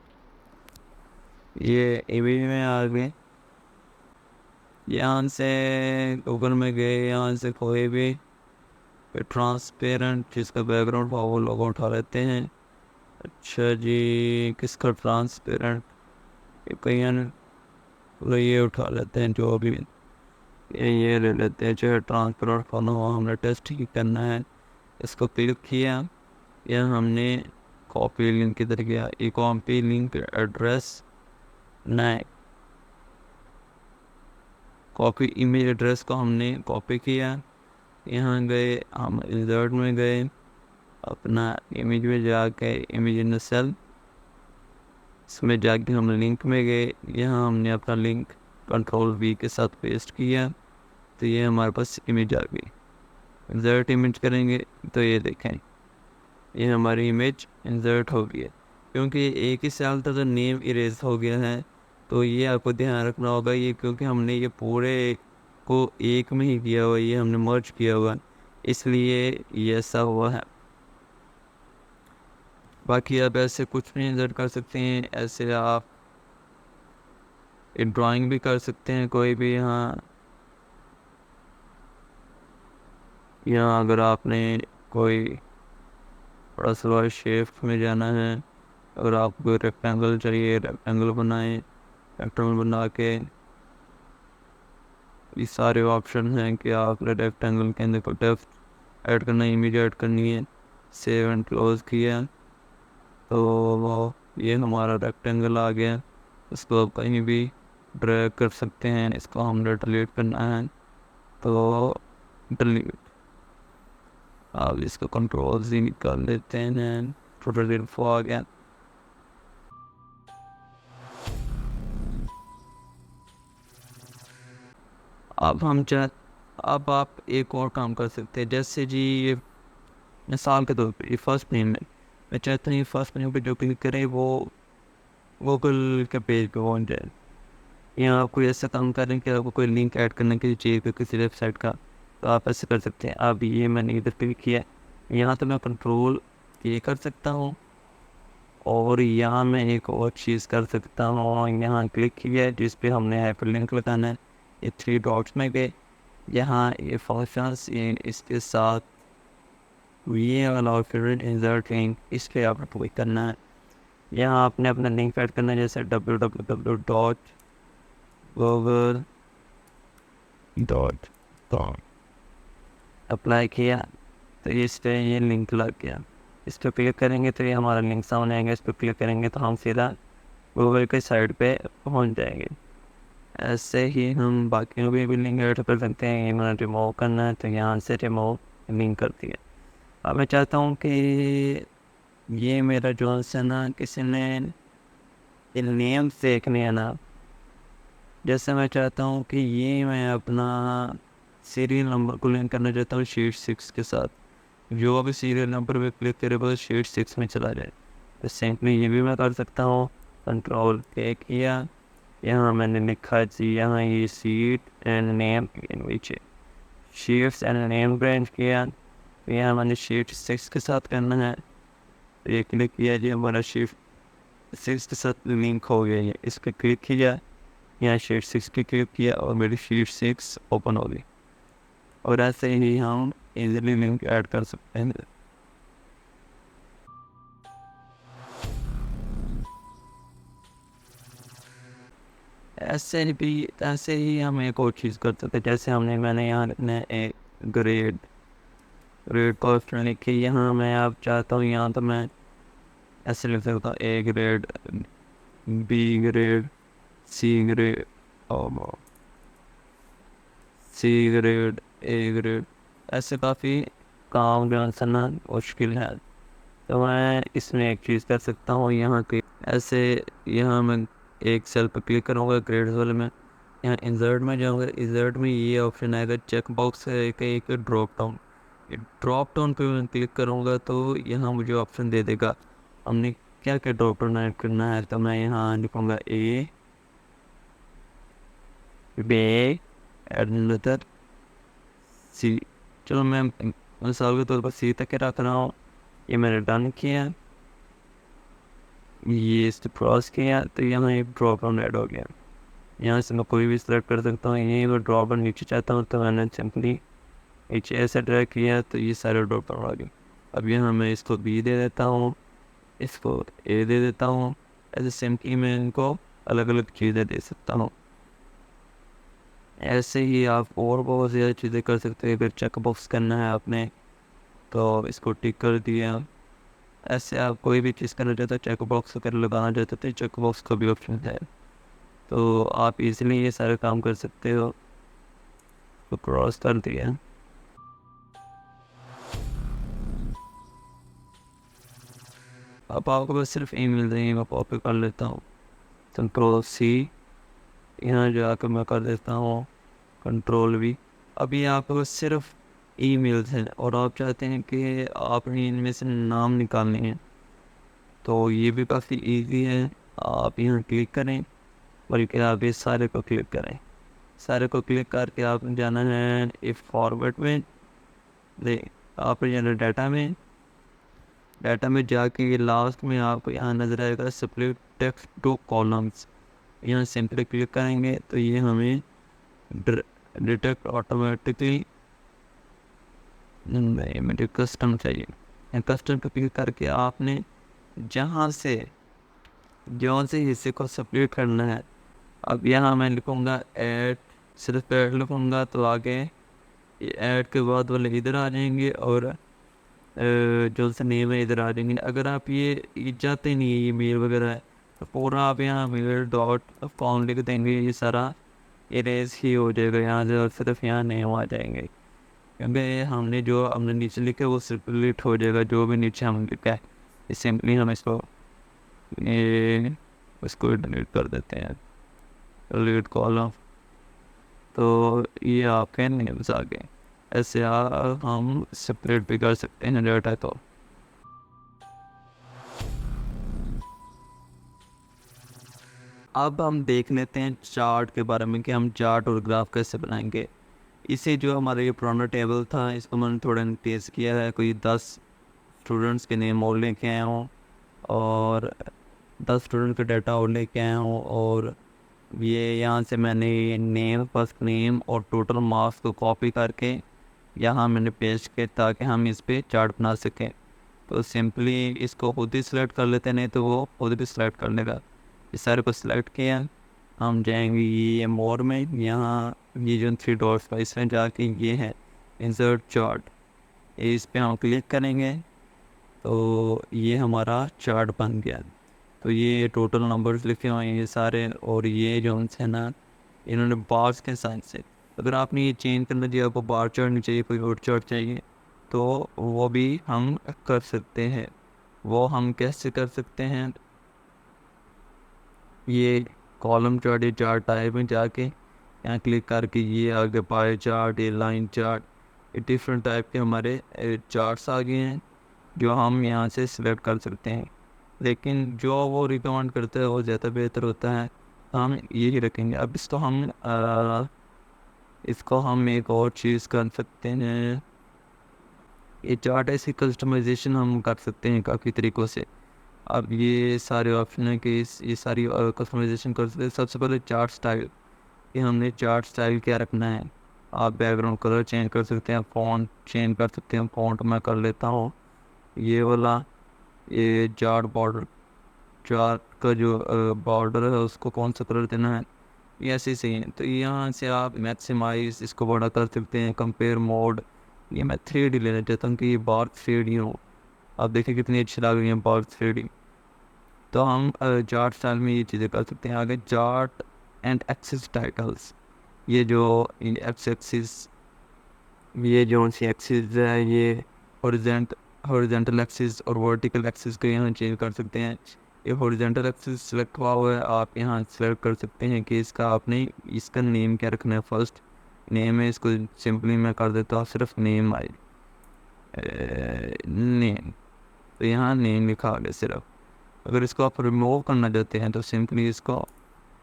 S1: ये इमेज में आ गए, यहाँ से गूगल में गए, यहाँ से कोई भी ट्रांसपेरेंट जिसका बैकग्राउंड हो वो लोगो उठा लेते हैं। अच्छा जी, किसका ट्रांसपेरेंट? ये उठा लेते हैं जो भी, ये ले लेते हैं चाहे ट्रांसपेरेंट करना हो, हमने टेस्ट ही करना है। इसको क्लिक किया, यह हमने कॉपी लिंक किधर गया, ये कॉपी लिंक एड्रेस नए, कॉपी इमेज एड्रेस को हमने कॉपी किया। यहाँ गए, हम इंसर्ट में गए, अपना इमेज में जाके इमेज इन सेल, इसमें जाके हम लिंक में गए, यहाँ हमने अपना लिंक Ctrl+V के साथ पेस्ट किया तो ये हमारे पास इमेज आ गई। इंसर्ट इमेज करेंगे तो ये देखें ये हमारी इमेज इंसर्ट हो गई है। क्योंकि एक ही साल तक तो नेम इरेज हो गया है, तो ये आपको ध्यान रखना होगा। ये क्योंकि हमने ये पूरे को एक में ही किया हुआ, ये हमने मर्ज किया हुआ, इसलिए ये ऐसा हुआ है। बाकी आप ऐसे कुछ नहीं इंसर्ट कर सकते हैं, ऐसे आप ड्राइंग भी कर सकते हैं कोई भी। यहाँ अगर आपने कोई थोड़ा सा शेप में जाना है, अगर आपको रेक्टेंगल चाहिए रेक्टेंगल बनाएं, रेक्टेंगल बना के ये सारे ऑप्शन हैं कि आपने रेक्टेंगल के अंदर को टेक्स्ट ऐड करना है, इमेज ऐड करनी है। सेव एंड क्लोज किया तो ये हमारा रेक्टेंगल आ गया। इसको आप कहीं भी ड्रैग कर सकते हैं। इसको हमने डिलीट करना है तो डिलीट, अब इसको कंट्रोल Z कर लेते हैं, टोटल इन्फो आ गया। अब आप एक और काम कर सकते हैं, जैसे जी ये मिसाल के तौर पर ये फर्स्ट नेम है, मैं चाहता हूँ ये फर्स्ट नेम पे जो क्लिक करें वो गूगल के पेज पे पहुँच जाए, या आप कोई ऐसा काम करें कि आपको कोई लिंक ऐड करने के लिए चाहिए किसी वेबसाइट का, तो आप ऐसे कर सकते हैं। अब ये मैंने इधर क्लिक किया, यहाँ तो मैं कंट्रोल ये कर सकता हूँ, और यहाँ मैं एक और चीज़ कर सकता हूँ, यहाँ क्लिक किया जिस पे हमने हाइपरलिंक लगाना है, ये 3 डॉट्स में गए, यहाँ ये फंक्शंस इसके साथ ये वाला फेवरेट इंसर्ट लिंक, इस पर आपने क्लिक करना है। यहाँ आपने अपना लिंक ऐड करना है, जैसे www.google.com अप्लाई किया तो इस पर ये लिंक लग गया। इस पर क्लिक करेंगे तो ये हमारा लिंक सामने आएगा, इस पर क्लिक करेंगे तो हम सीधा गूगल के साइट पे पहुंच जाएंगे। ऐसे ही हम बाकियों भी लिंक ऐड कर सकते हैं। ये मैंने रिमूव करना है तो यहाँ से रिमूव लिंक कर दिया। अब मैं चाहता हूँ कि ये मेरा जो है ना, किसी ने नेम देखने है ना, जैसे मैं चाहता हूँ कि ये मैं अपना सीरियल नंबर को लिंक करना चाहता हूँ शीट 6 के साथ, जो अभी सीरियल नंबर पे क्लिक करे बस शीट 6 में चला जाए, तो सिंपली ये भी मैं कर सकता हूँ। कंट्रोल ए किया, यहाँ मैंने लिखा जी, यहाँ ये seat and name in which sheets and name branch किया, तो यहाँ मैंने शीट 6 के साथ करना है, तो ये क्लिक किया जी, हमारा शीट 6 के साथ लिंक हो गया है। इस पर क्लिक किया, यहाँ शीट 6 पे क्लिक किया और मेरी शीट 6 ओपन हो गई। और ऐसे ही हम इजीली लिंक ऐड कर सकते हैं। ऐसे ही हम एक और चीज़ कर सकते हैं, जैसे मैंने यहाँ लिखना है एक ग्रेड कॉस्ट लिखी, यहाँ मैं आप चाहता हूँ यहाँ तो मैं ऐसे लिख सकता हूँ A grade, B grade, C grade और सी ग्रेड, ए ग्रेड, ऐसे काफ़ी काम जो करना मुश्किल है। तो मैं इसमें एक चीज़ कर सकता हूँ, यहाँ के ऐसे यहाँ मैं एक सेल पर क्लिक करूँगा ग्रेड्स वाले में, यहाँ इंसर्ट में जाऊँगा, इंसर्ट में ये ऑप्शन आएगा चेक बॉक्स है एक ड्रॉप डाउन पे मैं क्लिक करूँगा तो यहाँ मुझे ऑप्शन दे देगा हमने क्या क्या ड्रॉप डाउन ऐड करना है। तो मैं यहाँ लिखूँगा ए बे एडर सी, चलो मैं मिसाल के तौर पर सी तक के रख रहा हूँ। ये मैंने डन किया, ये इस क्रॉस किया तो यहाँ एक ड्रॉप डाउन ऐड हो गया। यहाँ से मैं कोई भी सिलेक्ट कर सकता हूँ, यहीं पर ड्रॉप डाउन नीचे चाहता हूँ तो मैंने सिंपली नीचे ऐसे ड्रैग किया तो ये सारे ड्रॉप डाउन आ गए। अब यहाँ मैं इसको बी दे देता हूँ, इसको ए दे देता हूँ, ऐसे सिंपली मैं इनको अलग अलग चीज़ें दे सकता हूँ। ऐसे ही आप और बहुत ज़्यादा चीज़ें कर सकते हैं। अगर चेक बॉक्स करना है आपने तो इसको टिक कर दिया। ऐसे आप कोई भी चीज़ करना चाहते हैं, चेक बॉक्स अगर लगाना चाहते थे चेक बॉक्स का भी ऑप्शन है, तो आप इजीली ये सारे काम कर सकते हो। तो क्रॉस कर दिया। अब आपको बस सिर्फ ईमेल देंगे, मैं कॉपी कर लेता हूँ, कंट्रोल सी, यहाँ जाकर मैं कर देता हूँ कंट्रोल वी। अभी आपको बस सिर्फ ईमेल्स हैं और आप चाहते हैं कि आपने इनमें से नाम निकालने हैं, तो ये भी काफ़ी इजी है। आप यहाँ क्लिक करें, बल्कि आप इस सारे को क्लिक करें, सारे को क्लिक करके आपने जाना है इफ फॉरवर्ड में, दे आपने जाना डाटा में जाके ये लास्ट में आपको यहाँ नज़र आएगा स्प्लिट टेक्स्ट टू कॉलम्स, यहाँ सिंपली क्लिक करेंगे तो ये हमें डिटेक्ट ऑटोमेटिकली, मुझे कस्टम चाहिए, कस्टम पर क्लिक करके आपने जहाँ से जौन से हिस्से को स्प्लिट करना है, अब यहाँ मैं लिखूँगा ऐड, सिर्फ ऐड लिखूँगा तो आगे ऐड के बाद वाले इधर आ जाएंगे और जो से नेम है इधर आ जाएंगे। अगर आप ये चाहते नहीं है ये मेल वगैरह है तो पूरा आप यहाँ mail.com लिख देंगे, ये सारा इरेज ही हो जाएगा यहाँ से और सिर्फ यहाँ नेम आ जाएंगे। क्योंकि हमने जो हमने नीचे लिखा है वो सर्कुलेट हो जाएगा, जो भी नीचे हमने लिखा है। सिंपली हम इसको डिलीट कर देते हैं, डिलीट कॉलम। तो ये आपके नेम्स आ गए। ऐसे हम सेपरेट भी कर सकते हैं डाटा को। अब हम देख लेते हैं चार्ट के बारे में कि हम चार्ट और ग्राफ कैसे बनाएंगे। इसे जो हमारा ये पुराना टेबल था इसको मैंने थोड़ा इंक्रीज किया है। कोई 10 स्टूडेंट्स के नेम और लेके आया हूँ और 10 स्टूडेंट का डाटा और लेके आया हूँ, और ये यहाँ से मैंने नेम, फर्स्ट नेम और टोटल मार्क्स को कॉपी करके यहाँ मैंने पेस्ट किया ताकि हम इस पर चार्ट बना सकें। तो सिंपली इसको खुद ही सिलेक्ट कर लेते, नहीं तो वो खुद भी सिलेक्ट कर लेगा। इस सारे को सिलेक्ट किया, हम जाएंगे ये मोर में, यहाँ ये जो 3 डॉट्स का इसमें जाके ये है इंसर्ट चार्ट, इस पे हम क्लिक करेंगे तो ये हमारा चार्ट बन गया। तो ये टोटल नंबर्स लिखे हुए हैं ये सारे, और ये जो है ना इन्होंने बार्स के साइन से। अगर आपने ये चेंज करना चाहिए, आपको बार चार्ट नहीं चाहिए, कोई और चार्ट चाहिए, तो वो भी हम कर सकते हैं। वो हम कैसे कर सकते हैं, ये कॉलम चार्ट, ये चार्ट टाइप में जाके यहाँ क्लिक करके ये आगे पाई चार्ट, ये लाइन चार्ट, ये डिफरेंट टाइप के हमारे चार्ट्स आ गए हैं जो हम यहाँ से सिलेक्ट कर सकते हैं। लेकिन जो वो रिकमेंड करते हैं वो ज़्यादा बेहतर होता है, तो हम यही रखेंगे। अब इसको हम एक और चीज़ कर सकते हैं, ये चार्ट ऐसी कस्टमाइजेशन हम कर सकते हैं काफ़ी तरीक़ों से। अब ये सारे ऑप्शन है कि ये सारी कस्टमाइजेशन कर सकते हैं। सबसे पहले चार्ट स्टाइल, कि हमने चार्ट स्टाइल क्या रखना है। आप बैकग्राउंड कलर चेंज कर सकते हैं, फ़ॉन्ट चेंज कर सकते हैं। फ़ॉन्ट मैं कर लेता हूँ ये वाला। ये चार्ट बॉर्डर, चार्ट का जो बॉर्डर है उसको कौन सा कलर देना है, ये ऐसे सही है। तो यहाँ से आप मैक्सिमाइज इसको बड़ा कर सकते हैं। कंपेयर मोड, ये मैं 3D लेना चाहता हूँ कि ये बार 3D हो। आप देखें कितनी अच्छी लग रही है बार 3D। तो हम चार्ट स्टाइल में ये चीज़ें कर सकते हैं। आगे चार्ट एंड एक्सिस टाइटल्स, ये जो एक्स एक्सिस, ये जो सी एक्सिस है, ये हॉरिजेंटल एक्सिस और वर्टिकल एक्सिस को यहाँ चेंज कर सकते हैं। ये हॉरिजेंटल एक्सिस सेलेक्ट हुआ है, आप यहाँ सेलेक्ट कर सकते हैं कि इसका आपने इसका नेम क्या रखना है। फर्स्ट नेम है, इसको सिंपली मैं कर देता हूँ सिर्फ नेम आए, नेम। तो यहाँ नेम लिखा आ गया सिर्फ। अगर इसको आप रिमूव करना चाहते हैं तो सिंपली इसको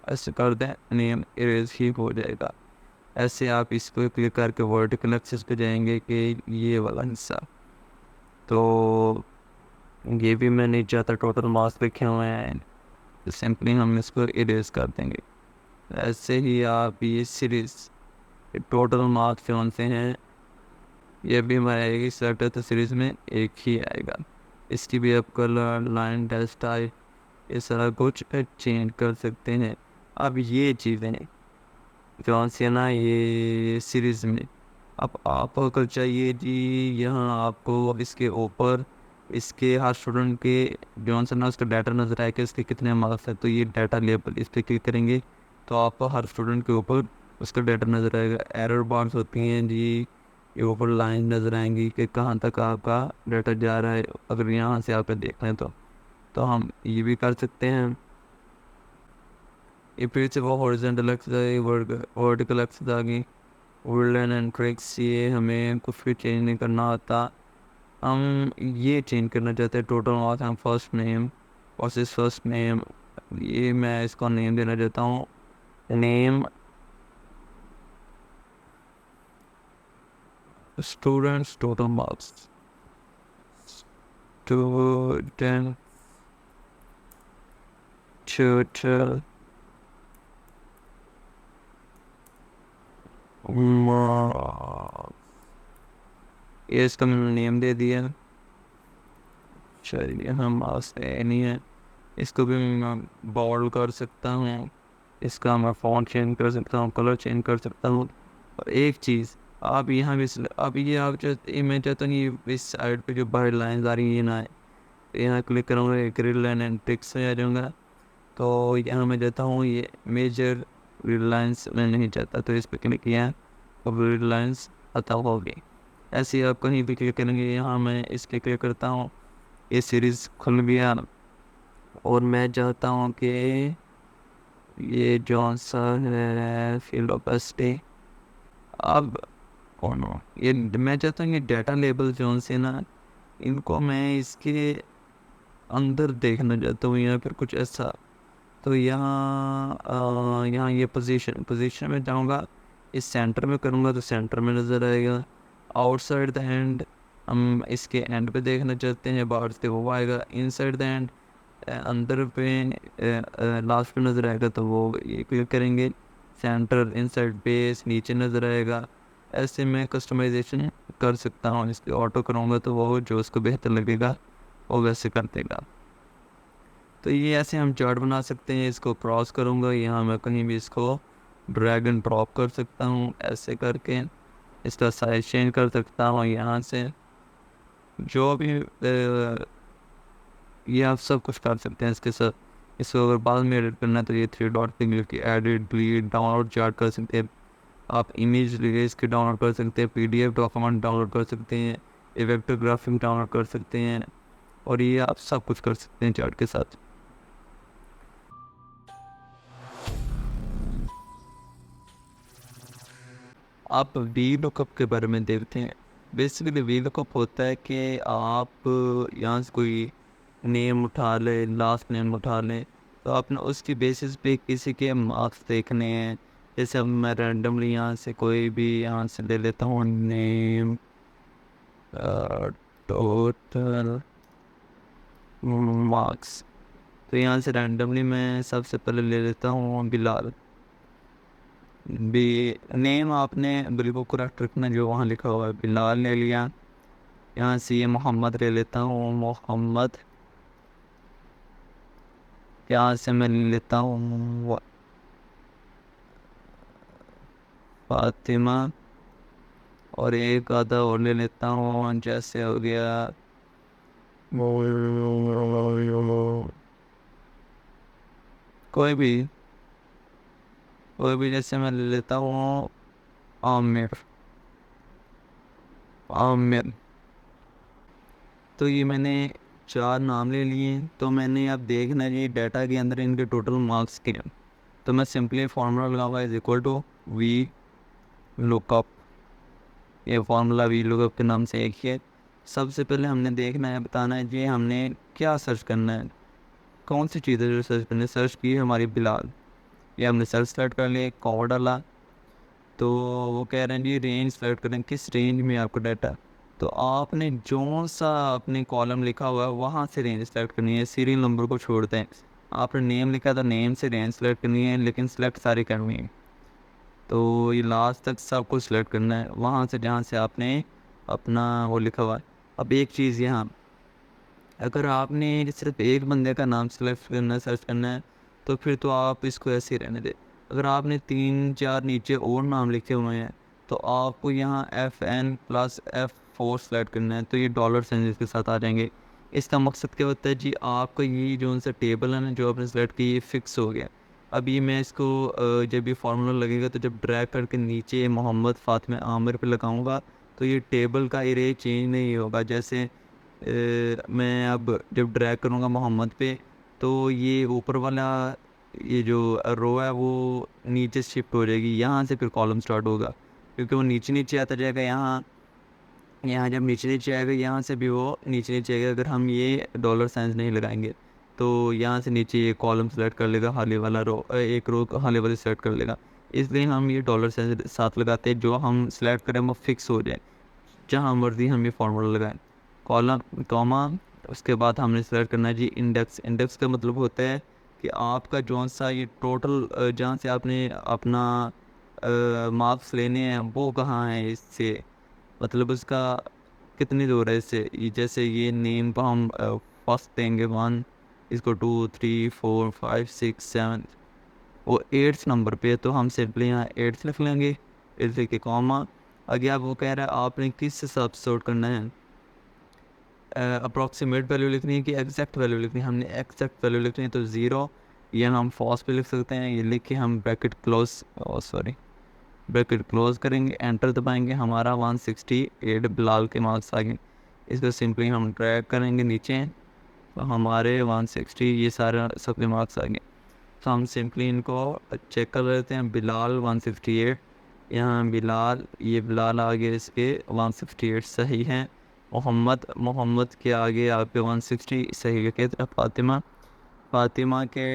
S1: ऐसे कर दें, नेम इरेज ही हो जाएगा। ऐसे आप इसको क्लिक करके वर्टिकल एक्सिस पे जाएंगे कि ये वाला हिस्सा, तो ये भी मैं नहीं चाहता टोटल मार्क्स लिखे हुए हैं, तो सिंपली हम इसको इरेज कर देंगे। ऐसे ही आप ये सीरीज टोटल मार्क्स कौन से हैं ये भी हमारे आएगी सेलेक्ट है, तो सीरीज में एक ही आएगा। इसकी भी आप कलर, लाइन, टेक्स्ट टाइप, ये सारा कुछ चेंज कर सकते हैं। अब ये चीज़ें जो से ना ये सीरीज़ में, अब आपको अगर चाहिए जी यहाँ आपको इसके ऊपर इसके हर स्टूडेंट के जो से ना उसका डाटा नज़र आए कि उसके कितने मार्क्स है, तो ये डाटा लेबल इस पर क्लिक करेंगे तो आपको हर स्टूडेंट के ऊपर उसका डाटा नज़र आएगा। एरर बार्स होती हैं जी, ये ऊपर लाइन नज़र आएंगी कि कहाँ तक आपका डाटा जा रहा है, अगर यहाँ से आप देख लें तो हम ये भी कर सकते हैं। ये फिर से वो हॉरिजॉन्टल एक्सिस, वर्टिकल एक्सिस आ गई। वुडलैंड एंड ट्रिक्स, ये हमें कुछ भी चेंज नहीं करना आता, हम ये चेंज करना चाहते हैं। टोटल मार्क्स हम first name versus first name, ये मैं इसको नेम देना चाहता हूँ, name students total marks, student total marks, ये इसका मैंने नेम दे दिया। चलिए हम आस्ते नहीं है, इसको भी मैं बोल्ड कर सकता हूँ, इसका मैं फॉन्ट चेंज कर सकता हूँ, कलर चेंज कर सकता हूँ। और एक चीज़ आप यहाँ भी अब ये आप चाहते, मैं चाहता हूँ ये इस साइड पे जो बाहर लाइन्स आ रही हैं ये ना आए, तो यहाँ क्लिक करूँगा, ग्रिड लाइन एंड टेक्स्ट में आ जाऊँगा। तो यहाँ मैं चाहता हूँ ये मेजर ग्रिड लाइन्स मैं नहीं चाहता, तो इस पर क्लिक किया और ग्रिड लाइन्स खत्म हो गई। ऐसे ही आप कहीं भी क्लिक करेंगे, यहाँ मैं इस पर क्लिक करता हूँ, ये सीरीज़ खुल गया और मैं चाहता हूँ कि ये जौन सा है फील्ड ऑपेसिटी, अब ये मैं चाहता हूँ ये डाटा लेबल जौन से ना, इनको मैं इसके अंदर देखना चाहता हूँ या फिर कुछ ऐसा। तो यहाँ ये पोजीशन में जाऊँगा, इस सेंटर में करूँगा तो सेंटर में नज़र आएगा। आउटसाइड द एंड हम इसके एंड पे देखना चाहते हैं, बाहर से वो आएगा। इनसाइड द एंड अंदर पे लास्ट पे नज़र आएगा तो वो ये क्लिक करेंगे। सेंटर, इनसाइड, बेस नीचे नज़र आएगा। ऐसे मैं कस्टमाइजेशन कर सकता हूँ। इसके ऑटो करूँगा तो वो जो उसको बेहतर लगेगा वो वैसे कर देगा। तो ये ऐसे हम चार्ट बना सकते हैं। इसको क्रॉस करूँगा, यहाँ मैं कहीं भी इसको ड्रैग एंड ड्रॉप कर सकता हूँ ऐसे करके। इसका साइज चेंज कर सकता हूँ यहाँ से, जो भी ये आप सब कुछ कर सकते हैं इसके साथ। इसको अगर बाद में एडिट करना है तो ये 3 डॉट पे क्लिक करके एडिट, डिलीट, डाउनलोड चार्ट कर सकते हैं। आप इमेज रिलीज के डाउनलोड कर सकते हैं, PDF डॉक्यूमेंट डाउनलोड कर सकते हैं, वेक्टर ग्राफिक डाउनलोड कर सकते हैं, और ये आप सब कुछ कर सकते हैं चार्ट के साथ। आप वी लुकअप के बारे में देखते हैं। बेसिकली वी लुकअप होता है कि आप यहाँ से कोई नेम उठा लें, लास्ट नेम उठा लें, तो आपने उसकी बेसिस पे किसी के मार्क्स देखने हैं। जैसे अब मैं रैंडमली यहाँ से कोई भी यहाँ से ले लेता हूँ नेम, टोटल मार्क्स। तो यहाँ से रैंडमली मैं सबसे पहले ले लेता हूँ बिलाल। नेम आपने बिल्कुल करेक्ट रखना जो वहाँ लिखा हुआ है। बिलाल ले लिया। यहाँ से ये मोहम्मद ले लेता हूँ, मोहम्मद। यहाँ से मैं ले लेता हूँ फातिमा, और एक आधा और ले लेता हूँ, जैसे हो गया कोई भी जैसे मैं ले लेता हूँ आमिर। आमिर तो ये मैंने 4 नाम ले लिए। तो मैंने अब देखना है ये डाटा के अंदर इनके टोटल मार्क्स के। तो मैं सिंपली फार्मूला लगाऊंगा is equal to V lookup. ये फार्मूला वी लुकअप के नाम से एक ही है। सबसे पहले हमने देखना है, बताना है जी हमने क्या सर्च करना है, कौन सी चीज़ है जो सर्च करनी है। सर्च की है हमारी बिलाल, ये हमने सर्च सेलेक्ट कर लिया, कॉमा डाला। तो वो कह रहे हैं जी रेंज सेलेक्ट करें, किस रेंज में आपको डाटा। तो आपने जो सा अपने कॉलम लिखा हुआ है वहाँ से रेंज सेलेक्ट करनी है, सीरियल नंबर को छोड़ते हैं। आपने नेम लिखा तो नेम से रेंज सेलेक्ट करनी है, लेकिन सेलेक्ट सारी करनी है। तो ये लास्ट तक सब कुछ सेलेक्ट करना है वहाँ से जहाँ से आपने अपना वो लिखा हुआ है। अब एक चीज़ यहाँ, अगर आपने सिर्फ एक बंदे का नाम सेलेक्ट करना है, सर्च करना है, तो फिर तो आप इसको ऐसे ही रहने दें। अगर आपने 3-4 नीचे और नाम लिखे हुए हैं तो आपको यहाँ FN+F4 सेलेक्ट करना है, तो ये डॉलर साइन के साथ आ जाएंगे। इसका मकसद क्या होता है जी, आपका ये जो उनसे टेबल है ना जो आपने सेलेक्ट की, ये फिक्स हो गया। अभी मैं इसको जब ये फार्मूला लगेगा तो जब ड्रैग करके नीचे मोहम्मद, फातिमा, आमिर पे लगाऊंगा तो ये टेबल का एरे चेंज नहीं होगा। जैसे मैं अब जब ड्रैग करूँगा मोहम्मद पे तो ये ऊपर वाला ये जो रो है वो नीचे शिफ्ट हो जाएगी, यहाँ से फिर कॉलम स्टार्ट होगा, क्योंकि वो नीचे नीचे आता जाएगा। यहाँ यहाँ जब नीचे नीचे आएगा यहाँ से भी वो नीचे नीचे आएगा। अगर हम ये डॉलर साइंस नहीं लगाएंगे तो यहाँ से नीचे ये कॉलम सेलेक्ट कर लेगा, खाली वाला रो, एक रो खाली वाली सेलेक्ट कर लेगा। इसलिए हम ये डॉलर साइंस साथ लगाते हैं, जो हम सेलेक्ट करें वो फिक्स हो जाए, जहाँ मर्जी हम ये फार्मूला लगाएं। कॉलम, कॉमा, उसके बाद हमने सेलेक्ट करना है जी इंडेक्स। इंडेक्स का मतलब होता है कि आपका जौन सा ये टोटल जहाँ से आपने अपना मार्क्स लेने हैं वो कहाँ है इससे, मतलब उसका कितनी दूर है इससे। जैसे ये नेम को हम फर्स्ट देंगे 1, इसको 2, 3, 4, 5, 6, 7, वो 8th नंबर पे है, तो हम सिंपली यहाँ 8th लिख लेंगे, 8th लिख के कॉमा। आगे आप वो कह रहा है आपने किस हिसाब से सॉर्ट करना है, अप्रॉक्सीमेट वैल्यू लिखनी है कि एग्जैक्ट वैल्यू लिखनी है। हमने एग्जैक्ट वैल्यू लिखनी है तो 0, ये हम फॉल्स पे लिख सकते हैं। ये लिख के हम bracket close, sorry bracket close करेंगे, एंटर दबाएंगे, हमारा 168 बिलाल के मार्क्स आ गए। इसको सिंपली हम ड्रैग करेंगे नीचे, तो हमारे 160 ये सारे सबके मार्क्स आ गए। तो हम सिंपली इनको चेक कर लेते हैं। बिलाल 168, यहाँ बिलाल, ये बिलाल आगे इसके 168 सही है। मोहम्मद के आगे आपके 160 सही है। कहते हैं फातिमा के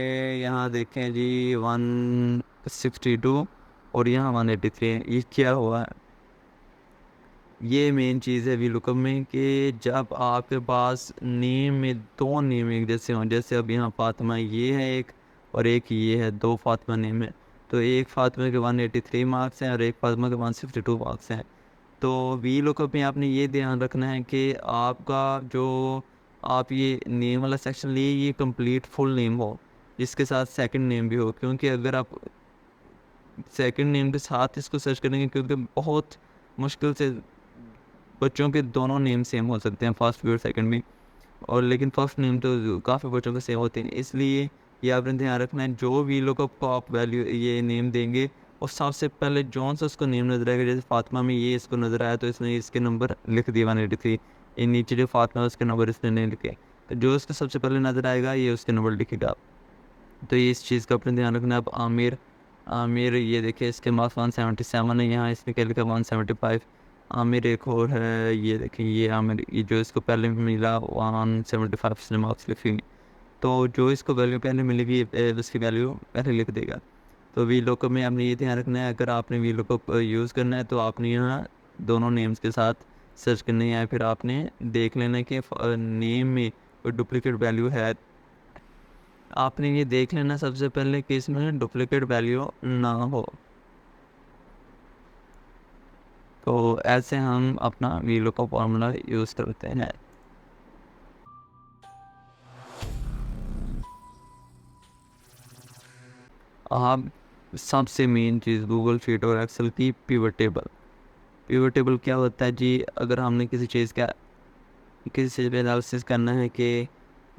S1: यहाँ देखें जी 162 और यहाँ 183 है। ये क्या हुआ है? ये मेन चीज़ है वीलुकअप में कि जब आपके पास नेम में दो नेम एक जैसे हों, जैसे अब यहाँ फातिमा ये है एक और एक ये है, दो फातिमा नेम है, तो एक फातिमा के 183 मार्क्स हैं और एक फातिमा के 162 मार्क्स हैं। तो वीलुकअप में आपने ये ध्यान रखना है कि आपका जो आप ये नेम वाला सेक्शन लिए ये कंप्लीट फुल नेम हो, जिसके साथ सेकंड नेम भी हो, क्योंकि अगर आप सेकंड नेम के साथ इसको सर्च करेंगे, क्योंकि बहुत मुश्किल से बच्चों के दोनों नेम सेम हो सकते हैं, फर्स्ट भी और सेकंड भी, और लेकिन फर्स्ट नेम तो काफ़ी बच्चों के सेम होते हैं। इसलिए ये आपने ध्यान रखना है, जो भी लुकअप को आप वैल्यू ये नेम देंगे और सबसे पहले जौन सा उसको नेम नज़र आएगा, जैसे फातिमा में ये इसको नज़र आया तो इसने इसके नंबर लिख दिया 183, ये नीचे जो फातिमा उसके नंबर इसने नहीं लिखे, तो जो उसको सबसे पहले नज़र आएगा ये उसके नंबर लिखेगा। तो ये इस चीज़ का अपने ध्यान रखना है। अब आमिर ये देखिए इसके मार्क्स 177 है, यहाँ इसने क्या लिखा 175। आमिर एक और है, ये देखिए ये आमिर, ये जो इसको पहले मिला 175 इसने मार्क्स लिखे, तो जो इसको वैल्यू पहले मिलेगी उसकी वैल्यू पहले लिख देगा। तो वी लुकअप में आपने ये ध्यान रखना है, अगर आपने वी लुकअप यूज़ करना है तो आपने यहाँ दोनों नेम्स के साथ सर्च करनी है, फिर आपने देख लेना है कि नेम में कोई डुप्लीकेट वैल्यू है। आपने ये देख लेना सबसे पहले कि इसमें डुप्लीकेट वैल्यू ना हो। तो ऐसे हम अपना वी लुकअप फॉर्मूला यूज़ करते हैं। आप सबसे मेन चीज़ गूगल शीट और एक्सेल की पिवट टेबल। पिवट टेबल क्या होता है जी? अगर हमने किसी चीज़ पे एनालिसिस करना है कि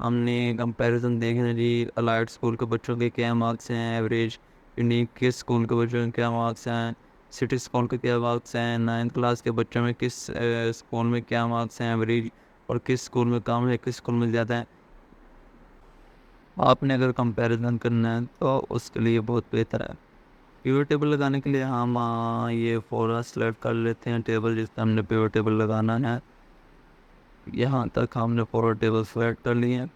S1: हमने कंपैरिजन देखना है जी, अलाइड स्कूल के बच्चों के क्या मार्क्स हैं एवरेज, यूनिक किस स्कूल के बच्चों के क्या मार्क्स हैं, सिटी स्कूल के क्या मार्क्स हैं, 9th क्लास के बच्चों में किस स्कूल में क्या मार्क्स हैं एवरेज, और किस स्कूल में कम है किस स्कूल में ज़्यादा है। आपने अगर कंपैरिजन करना है तो उसके लिए बहुत बेहतर है। पिवट टेबल लगाने के लिए हम ये फॉर्मूला सेलेक्ट कर लेते हैं, टेबल जिसमें हमने पिवट टेबल लगाना है। यहाँ तक हमने फॉरवर्ड टेबल सेलेक्ट कर लिए हैं।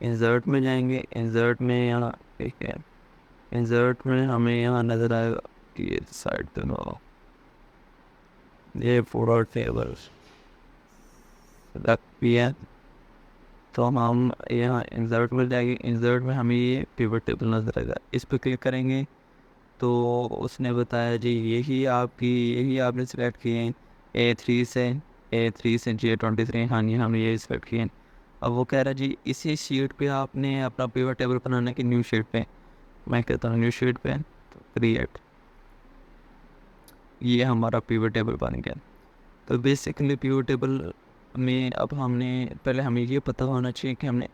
S1: इंसर्ट में जाएंगे, इंसर्ट में यहाँ ठीक है, इंसर्ट में हमें यहाँ नज़र आएगा ये साइड तो ये फॉरवर्ड टेबल सेलेक्ट भी है, तो हम यहाँ इंसर्ट में जाएंगे, इंसर्ट में हमें ये पिवट टेबल नज़र आएगा, इस पर क्लिक करेंगे तो उसने बताया जी यही आपने सेलेक्ट किए हैं A3 से J23। हाँ जी हमने ये सेलेक्ट किए हैं। अब वो कह रहा है जी इसी शीट पे आपने अपना पिवट टेबल बनाना कि न्यू शीट पे। मैं कहता हूँ न्यू शीट पे, तो क्रिएट, ये हमारा पिवट टेबल बन गया। तो बेसिकली पिवट टेबल में अब हमने पहले हमें ये पता होना चाहिए कि हमने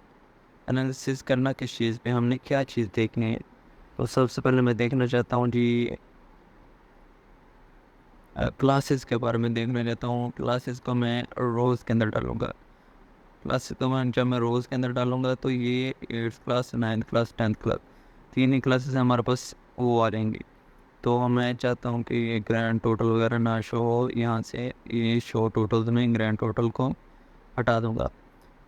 S1: एनालिसिस करना किस चीज़ पे, हमने क्या चीज़ देखनी है। तो सबसे पहले मैं देखना चाहता हूँ जी क्लासेस के बारे में देखना चाहता हूँ। क्लासेस को मैं रोज़ के अंदर डालूँगा, क्लासेस को जब मैं रोज़ के अंदर डालूँगा तो ये 8th class 9th class 10th class तीन ही क्लासेस हमारे पास वो आ जाएंगी। तो मैं चाहता हूँ कि ये ग्रैंड टोटल वगैरह ना शो हो, यहाँ से ये शो टोटल्स में ग्रैंड टोटल को हटा दूँगा।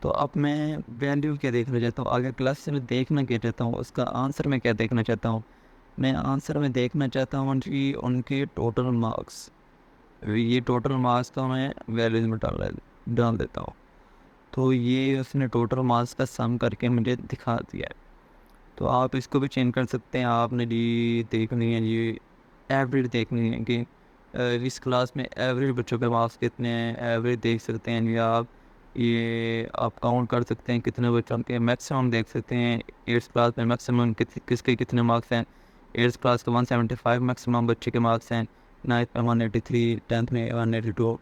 S1: तो अब मैं वैल्यू क्या देखना चाहता हूँ, आगे क्लास से मैं देखना क्या चाहता हूँ, उसका आंसर मैं क्या देखना चाहता हूँ। मैं आंसर में देखना चाहता हूँ कि उनके टोटल मार्क्स, ये टोटल मार्क्स का मैं वैल्यूज में डाल देता हूँ। तो ये उसने टोटल मार्क्स का सम करके मुझे दिखा दिया है। तो आप इसको भी चेंज कर सकते हैं। आपने जी देखनी है जी एवरेज देखनी है कि इस क्लास में एवरेज बच्चों के मार्क्स कितने हैं, एवरेज देख सकते हैं जी आप। ये आप काउंट कर सकते हैं कितने बच्चों के, मैक्सिमम देख सकते हैं 8th क्लास में मैक्सिमम किसके कितने मार्क्स हैं। 8th क्लास के 175 मैक्सिमम बच्चे के मार्क्स हैं, 9th में 183, 10th में 182।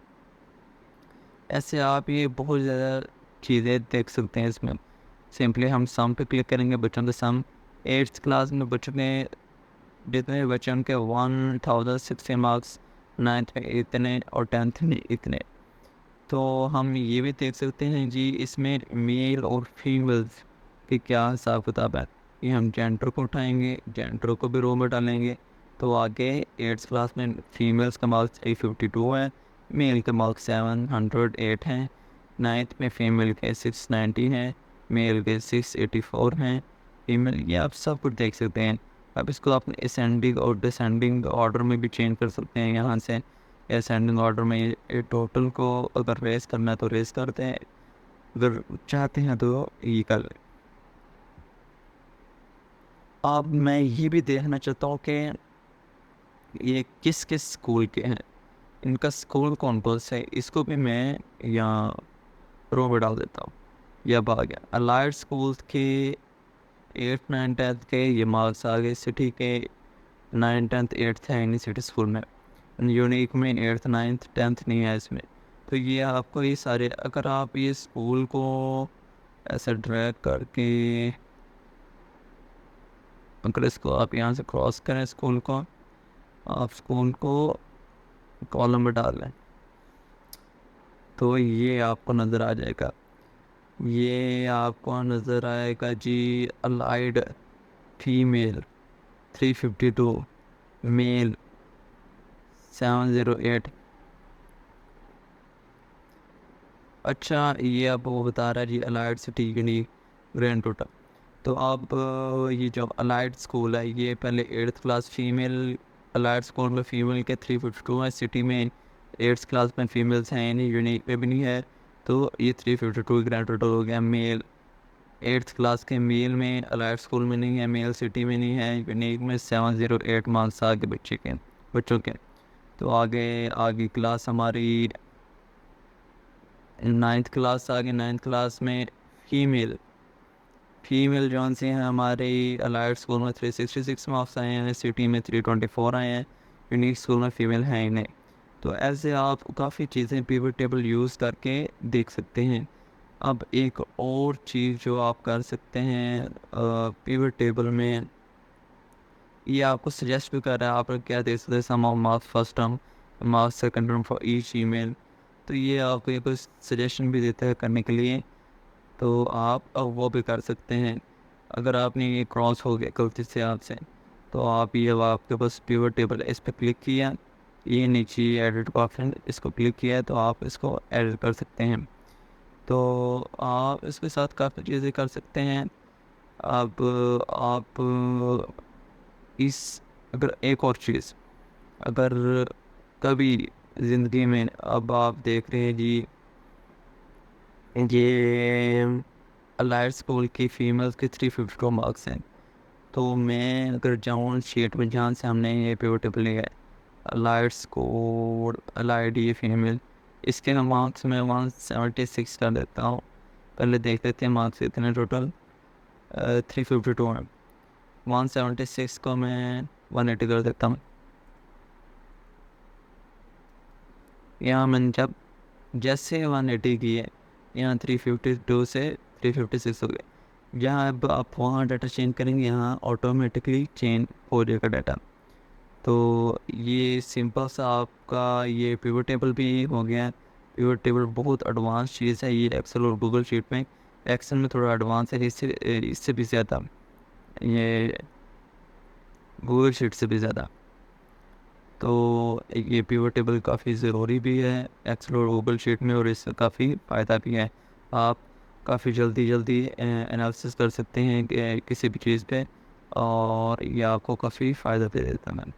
S1: ऐसे आप ये बहुत ज़्यादा चीज़ें देख सकते हैं इसमें। सिंपली हम सम पे क्लिक करेंगे, बच्चों के सम 8th क्लास में बच्चों के जितने बच्चे उनके 1060 मार्क्स 9th में इतने और 10th में इतने। तो हम ये भी देख सकते हैं जी इसमें मेल और फीमेल्स की क्या हिसाब किताब है। ये हम जेंडर को उठाएंगे, जेंडर को भी रो में डालेंगे, तो आगे 8th क्लास में फीमेल्स का मार्क्स 352 है, मेल के मार्क्स 708 हैं, 9th में फीमेल के 690 हैं, मेल के 684 हैं, फीमेल, ये आप सब कुछ देख सकते हैं। अब इसको अपने असेंडिंग और डिसेंडिंग ऑर्डर में भी चेंज कर सकते हैं। यहाँ से असेंडिंग ऑर्डर में ये टोटल को अगर रेस करना है तो रेस करते हैं, अगर चाहते हैं तो ये कर लें। अब मैं ये भी देखना चाहता हूँ कि ये किस किस स्कूल के हैं, इनका स्कूल कौन कौन से है, इसको भी मैं यहाँ रो में डाल देता हूँ। यह अब आ गया अलाइड स्कूल के 8th 9th 10th के ये मार्क्स आ गए। सिटी के 9th 10th 8th है इन्हीं सिटी स्कूल में, यूनिक में 8th 9th 10th नहीं है इसमें। तो ये आपको ये सारे, अगर आप ये स्कूल को ऐसे ड्रैग करके अगर इसको आप यहाँ से क्रॉस करें स्कूल को, आप स्कूल को कॉलम में डाल लें तो ये आपको नज़र आ जाएगा। ये आपको नज़र आएगा जी अलाइड फीमेल 352, मेल 708। अच्छा ये अब वो बता रहा है जी allied city unique grand total. तो अब ये जो अलाइड स्कूल है ये पहले 8th class female, allied school में फ़ीमेल के 352 है, सिटी में 8th क्लास में फ़ीमेल्स हैं नहीं, यूनिक में भी नहीं है, तो ये 352 ग्रैंड टोटल हो गया। मेल 8th क्लास के मेल में अलाइड स्कूल में नहीं है, मेल सिटी में नहीं है, यूनिक में 708 मार्क्स आगे बच्चों के। तो आगे आगे क्लास हमारी 9th क्लास आ गई। 9th क्लास में फीमेल जॉन से हैं हमारे अलाइड स्कूल में 366 मार्क्स आए हैं, सिटी में 324 आए हैं, यूनिक स्कूल में फ़ीमेल हैं ही नहीं। तो ऐसे आप काफ़ी चीज़ें पिवट टेबल यूज़ करके देख सकते हैं। अब एक और चीज़ जो आप कर सकते हैं पिवट टेबल में, ये आपको सजेस्ट भी कर रहा है, आप क्या देख सकते हैं sum of marks first term, marks second term for each email. तो ये आपको ये कुछ सजेशन भी देता है करने के लिए, तो आप वो भी कर सकते हैं। अगर आपने ये क्रॉस हो गया गलती से आपसे, तो आप ये आपके पास पिवट टेबल है, इस पर क्लिक किया, ये नीचे एडिट का ऑप्शन, इसको क्लिक किया है तो आप इसको एडिट कर सकते हैं। तो आप इसके साथ काफ़ी चीज़ें कर सकते हैं। अब आप इस अगर एक और चीज़, अगर कभी ज़िंदगी में अब आप देख रहे हैं जी ये अलाइड स्कूल की फ़ीमेल्स के 352 मार्क्स हैं, तो मैं अगर जाऊँ शीट में जहाँ से हमने ये पिवट टेबल लिया है अलाइड स्कूल अलाइड ये फीमेल, इसके हम मार्क्स में 176 कर देता हूँ। पहले देख लेते हैं मार्क्स कितने टोटल 352 हैं, 176 को मैं 180 कर देता हूँ। यहाँ मैंने जब जैसे 180 की है, यहाँ 352 से 356 हो गए। यहाँ अब आप वहाँ डाटा चेंज करेंगे, यहाँ ऑटोमेटिकली चेंज हो जाएगा डाटा। तो ये सिंपल सा आपका ये पिवट टेबल भी हो गया। पिवट टेबल बहुत एडवांस चीज़ है, ये एक्सेल और गूगल शीट में, एक्सेल में थोड़ा एडवांस है, इससे भी ज़्यादा, ये गूगल शीट से भी ज़्यादा। तो ये पिवट टेबल काफ़ी ज़रूरी भी है एक्सेल और गूगल शीट में, और इससे काफ़ी फ़ायदा भी है। आप काफ़ी जल्दी एनालिसिस कर सकते हैं किसी भी चीज़ पे, और ये आपको काफ़ी फ़ायदा दे देता है।